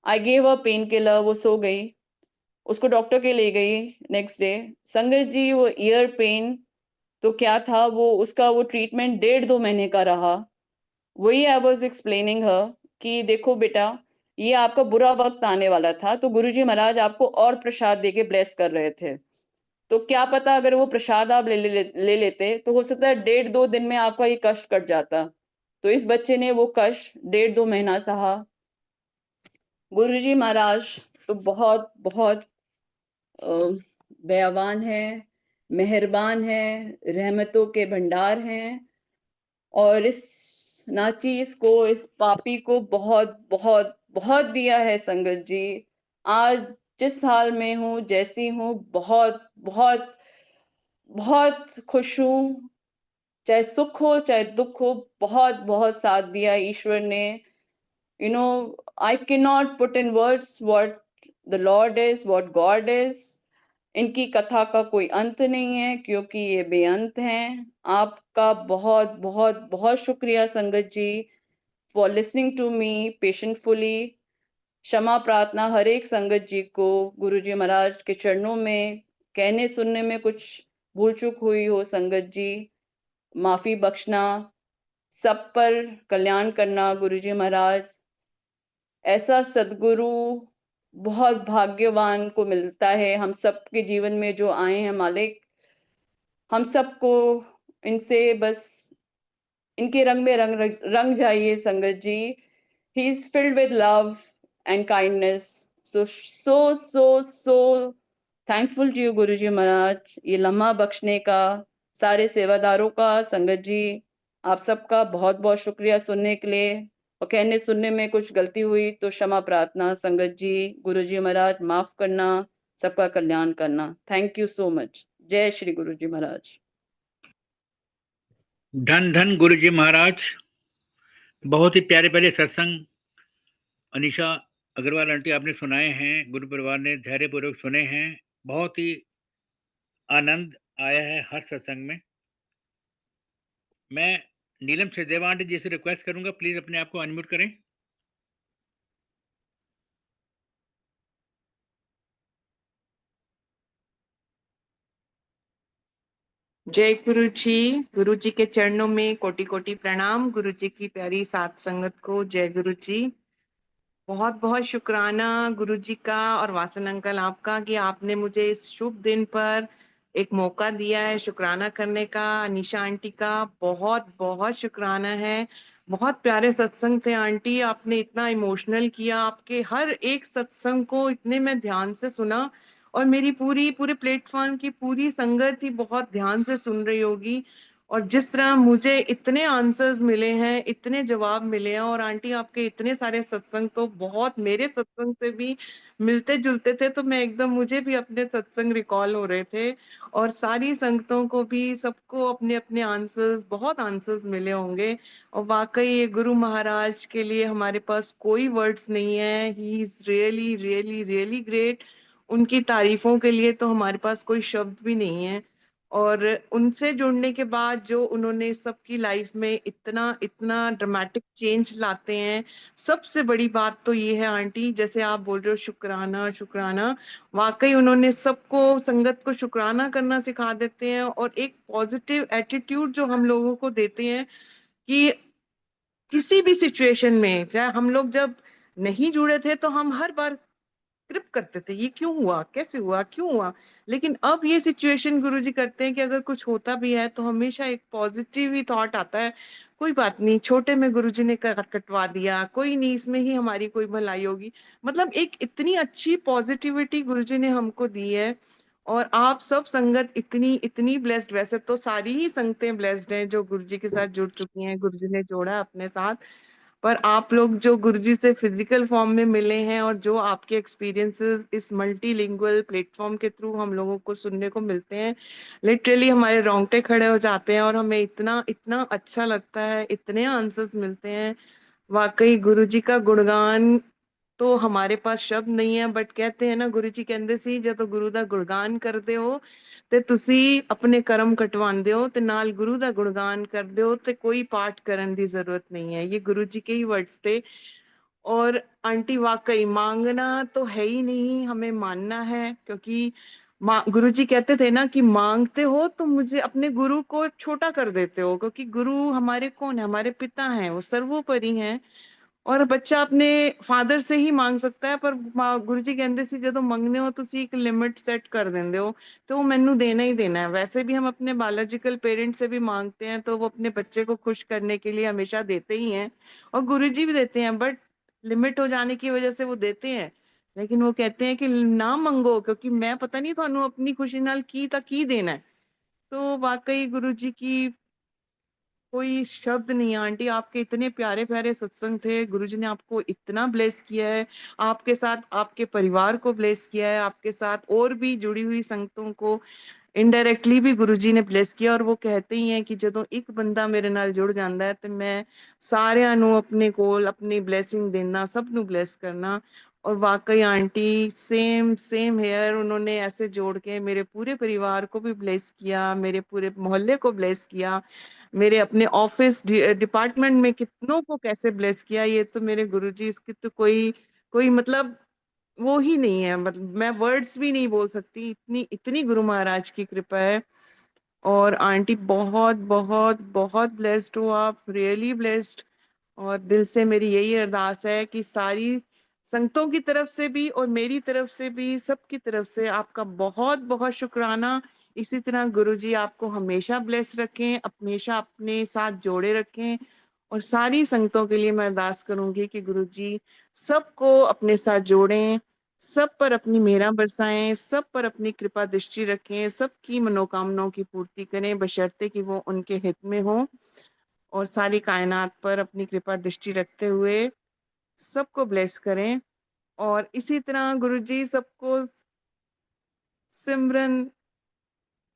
I gave a painkiller, वो सो गई। उसको डॉक्टर के ले गई नेक्स्ट डे। संगत जी वो ईयर पेन तो क्या था, वो उसका वो ट्रीटमेंट 1.5-2 महीने का रहा। वही आई वाज एक्सप्लेनिंग हर कि देखो बेटा ये आपका बुरा वक्त आने वाला था, तो गुरुजी महाराज आपको और प्रसाद देके ब्लेस कर रहे थे। तो क्या पता अगर वो प्रसाद आप ले लेते तो हो सकता है 1.5-2 दिन में आपका ये कष्ट कट जाता। तो इस बच्चे ने वो कष्ट 1.5-2 महीना सहा। गुरुजी महाराज तो बहुत बहुत अ, दयावान है, मेहरबान है, रहमतों के भंडार हैं। और इस नाचीज को, इस पापी को बहुत बहुत बहुत दिया है संगत जी। आज जिस हाल में हूँ, जैसी हूँ, बहुत बहुत बहुत खुश हूँ। चाहे सुख हो चाहे दुख हो, बहुत बहुत साथ दिया ईश्वर ने। You know, I can not put in words what the Lord is, what God is. इनकी कथा का कोई अंत नहीं है, क्योंकि ये बेअंत हैं। आपका बहुत बहुत बहुत शुक्रिया संगत जी, फॉर लिसनिंग टू मी पेशेंटफुली। क्षमा प्रार्थना हर एक संगत जी को गुरुजी महाराज के चरणों में। कहने सुनने में कुछ भूल चूक हुई हो संगत जी, माफी बख्शना। सब पर कल्याण करना गुरुजी महाराज। ऐसा सदगुरु बहुत भाग्यवान को मिलता है हम सबके जीवन में जो आए हैं मालिक। हम सबको इनसे बस इनके रंग में रंग जाइए sangat ji. He is filled with love and kindness. So thankful to you Guruji Maharaj, ये लम्हा बख्शने का। सारे सेवादारों का संगत जी, आप सबका बहुत बहुत शुक्रिया सुनने के लिए। और कहने सुनने में कुछ गलती हुई तो क्षमा प्रार्थना संगत जी। गुरुजी महाराज माफ करना, सबका कल्याण करना। Thank you so much. जय श्री गुरुजी महाराज। धन धन गुरुजी महाराज। बहुत ही प्यारे प्यारे सत्संग अनीशा अग्रवाल आंटी आपने सुनाए हैं, गुरु परिवार ने धैर्यपूर्वक सुने हैं। बहुत ही आनंद आया है हर सत्संग में। मैं नीलम सचदेवा आंटी जी से रिक्वेस्ट करूंगा, प्लीज अपने आप को अनम्यूट करें। जय गुरु जी। गुरु जी के चरणों में कोटि कोटि प्रणाम। गुरु जी की प्यारी सात संगत को जय गुरु जी। बहुत बहुत शुक्राना गुरु जी का और वासन अंकल आपका कि आपने मुझे इस शुभ दिन पर एक मौका दिया है शुक्राना करने का। अनीशा आंटी का बहुत बहुत शुक्राना है। बहुत प्यारे सत्संग थे आंटी, आपने इतना इमोशनल किया। आपके हर एक सत्संग को इतने मैं ध्यान से सुना, और मेरी पूरे प्लेटफॉर्म की पूरी संगत ही बहुत ध्यान से सुन रही होगी। और जिस तरह मुझे इतने आंसर्स मिले हैं, इतने जवाब मिले हैं, और आंटी आपके इतने सारे सत्संग तो बहुत मेरे सत्संग से भी मिलते जुलते थे, तो मैं एकदम, मुझे भी अपने सत्संग रिकॉल हो रहे थे। और सारी संगतों को भी, सबको अपने अपने आंसर्स, बहुत आंसर्स मिले होंगे। और वाकई ये गुरु महाराज के लिए हमारे पास कोई वर्ड्स नहीं है। He is really really really great. उनकी तारीफों के लिए तो हमारे पास कोई शब्द भी नहीं है। और उनसे जुड़ने के बाद जो उन्होंने सबकी लाइफ में इतना इतना ड्रामेटिक चेंज लाते हैं। सबसे बड़ी बात तो ये है आंटी, जैसे आप बोल रहे हो शुक्राना शुक्राना, वाकई उन्होंने सबको, संगत को शुक्राना करना सिखा देते हैं। और एक पॉजिटिव एटीट्यूड जो हम लोगों को देते हैं कि किसी भी सिचुएशन में, चाहे हम लोग जब नहीं जुड़े थे तो हम हर बार ग्रिप करते थे, ये क्यों हुआ, कैसे हुआ, क्यों हुआ। लेकिन अब ये सिचुएशन गुरुजी करते हैं कि अगर कुछ होता भी है तो हमेशा एक पॉजिटिव ही थॉट आता है। कोई बात नहीं, छोटे में गुरुजी ने कटवा दिया, कोई नहीं, इसमें ही हमारी कोई भलाई होगी। मतलब एक इतनी अच्छी पॉजिटिविटी गुरुजी ने हमको दी है। और आप सब संगत इतनी इतनी ब्लेस्ड, वैसे तो सारी ही संगतें ब्लेस्ड हैं जो गुरुजी के साथ जुड़ चुकी हैं, गुरुजी ने जोड़ा अपने साथ। पर आप लोग जो गुरुजी से फिजिकल फॉर्म में मिले हैं, और जो आपके एक्सपीरियंसेस इस मल्टीलिंगुअल प्लेटफॉर्म के थ्रू हम लोगों को सुनने को मिलते हैं, लिटरली हमारे रोंगटे खड़े हो जाते हैं। और हमें इतना इतना अच्छा लगता है, इतने आंसर्स मिलते हैं। वाकई गुरुजी का गुणगान तो हमारे पास शब्द नहीं है। बट कहते हैं ना, गुरु जी कहते ਸੀ ਜਦੋਂ ਗੁਰੂ ਦਾ ਗੁਣਗਾਨ ਕਰਦੇ ਹੋ ਤੇ ਤੁਸੀਂ ਆਪਣੇ ਕਰਮ ਕਟਵਾਉਂਦੇ ਹੋ, ਤੇ ਨਾਲ ਗੁਰੂ ਦਾ ਗੁਣਗਾਨ ਕਰਦੇ ਹੋ, ਤੇ ਕੋਈ पाठ ਕਰਨ ਦੀ ਜ਼ਰੂरत नहीं है। ये गुरु जी के ही वर्ड्स थे। और आंटी वाकई मांगना तो है ही नहीं, हमें मानना है। क्योंकि गुरु जी कहते थे ना कि मांगते हो तो मुझे अपने गुरु को छोटा कर देते हो, क्योंकि गुरु हमारे कौन है, हमारे पिता हैं, वो सर्वोपरि हैं। और बच्चा अपने फादर से ही मांग सकता है, पर गुरु जी कहते ਸੀ ਜਦੋਂ ਮੰਗਨੇ ਹੋ ਤੁਸੀਂ ਇੱਕ ਲਿਮਿਟ सेट कर देंगे हो, तो वो मैनू देना ही देना है। वैसे भी हम अपने बायोलॉजिकल पेरेंट्स से भी मांगते हैं तो वो अपने बच्चे को खुश करने के लिए हमेशा देते ही हैं, और गुरु जी भी देते हैं। बट लिमिट हो जाने की वजह से वो देते हैं। लेकिन वो कहते हैं कि ना मंगो, क्योंकि मैं पता नहीं थानू अपनी खुशी नाल की ता की देना है। तो वाकई गुरु जी की कोई शब्द नहीं है आंटी, आपके इतने प्यारे-प्यारे सत्संग थे, गुरुजी ने आपको इतना ब्लेस किया है, आपके साथ आपके परिवार को ब्लेस किया है, आपके साथ और भी जुड़ी हुई संगतों को ਇਨਡਾਇਰੈਕਟਲੀ ਵੀ ਗੁਰੂ ਜੀ ਨੇ ਬਲੈਸ ਕੀਤਾ ਔਰ ਉਹ ਕਹਤੇ ਹੀ ਹੈ ਕਿ ਜਦੋਂ ਇੱਕ ਬੰਦਾ ਮੇਰੇ ਨਾਲ ਜੁੜ ਜਾਂਦਾ ਹੈ ਤੇ ਮੈਂ ਸਾਰਿਆਂ ਨੂੰ ਆਪਣੇ ਕੋਲ ਆਪਣੀ ਬਲੇਸਿੰਗ ਦੇਣਾ, सब ਨੂੰ ब्लेस करना। और वाकई आंटी सेम सेम हेयर, उन्होंने ऐसे जोड़ के मेरे पूरे परिवार को भी ब्लेस किया, मेरे पूरे मोहल्ले को ब्लेस किया, मेरे अपने ऑफिस डिपार्टमेंट में कितनों को कैसे ब्लेस किया, ये तो मेरे गुरुजी, इसकी तो कोई कोई मतलब वो ही नहीं है, मतलब मैं वर्ड्स भी नहीं बोल सकती, इतनी इतनी गुरु महाराज की कृपा है। और आंटी बहुत बहुत बहुत ब्लेस्ड हो आप, रियली ब्लेस्ड। और दिल से मेरी यही अरदास है कि सारी संगतों की तरफ से भी और मेरी तरफ से भी, सबकी तरफ से आपका बहुत बहुत शुक्राना। इसी तरह गुरुजी आपको हमेशा ब्लेस रखें, हमेशा अपने साथ जोड़े रखें। और सारी संगतों के लिए मैं अरदास करूंगी कि गुरुजी सबको अपने साथ जोड़ें, सब पर अपनी मेहर बरसाएं, सब पर अपनी कृपा दृष्टि रखें, सबकी मनोकामनाओं की पूर्ति करें, बशर्ते कि वो उनके हित में हो। और सारी कायनात पर अपनी कृपा दृष्टि रखते हुए सबको ब्लेस करें। और इसी तरह गुरुजी सबको सिमरन,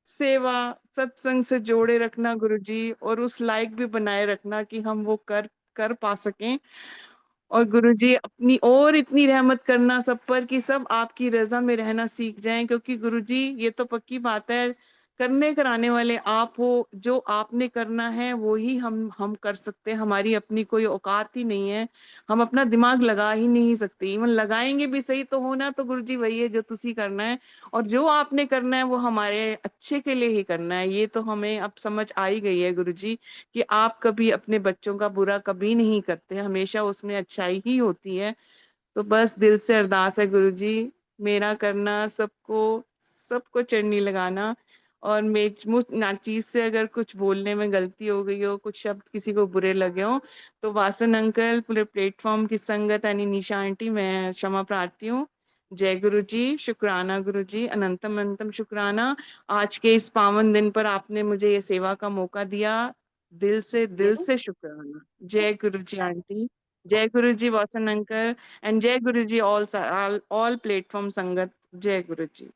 सेवा, सत्संग से जोड़े रखना गुरुजी, और उस लायक भी बनाए रखना कि हम वो कर कर पा सकें। और गुरुजी अपनी और इतनी रहमत करना सब पर कि सब आपकी रजा में रहना सीख जाएं, क्योंकि गुरुजी ये तो पक्की बात है, करने कराने वाले आप हो, जो आपने करना है वो ही हम कर सकते हैं, हमारी अपनी कोई औकात ही नहीं है, हम अपना दिमाग लगा ही नहीं सकते, इवन लगाएंगे भी सही तो होना तो गुरुजी वही है जो तुसी करना है। और जो आपने करना है वो हमारे अच्छे के लिए ही करना है, ये तो हमें अब समझ आ ही गई है गुरुजी, कि आप कभी अपने बच्चों का बुरा कभी नहीं करते, हमेशा उसमें अच्छाई ही होती है। तो बस दिल से अरदास है गुरुजी, मेरा करना, सबको सबको चढ़नी लगाना। और मुझ नाचीज से अगर कुछ बोलने में गलती हो गई हो, कुछ शब्द किसी को बुरे लगे हो, तो वासन अंकल, पूरे प्लेटफॉर्म की संगत यानी निशा आंटी, मैं क्षमा प्रार्थी हूँ। जय गुरु जी, शुक्राना गुरु जी, अनंतम अनंतम शुक्राना। आज के इस पावन दिन पर आपने मुझे ये सेवा का मौका दिया, दिल से शुक्राना। जय गुरु जी आंटी, जय गुरु जी वासन अंकल, एंड जय गुरु जी ऑल प्लेटफॉर्म संगत। जय गुरु जी।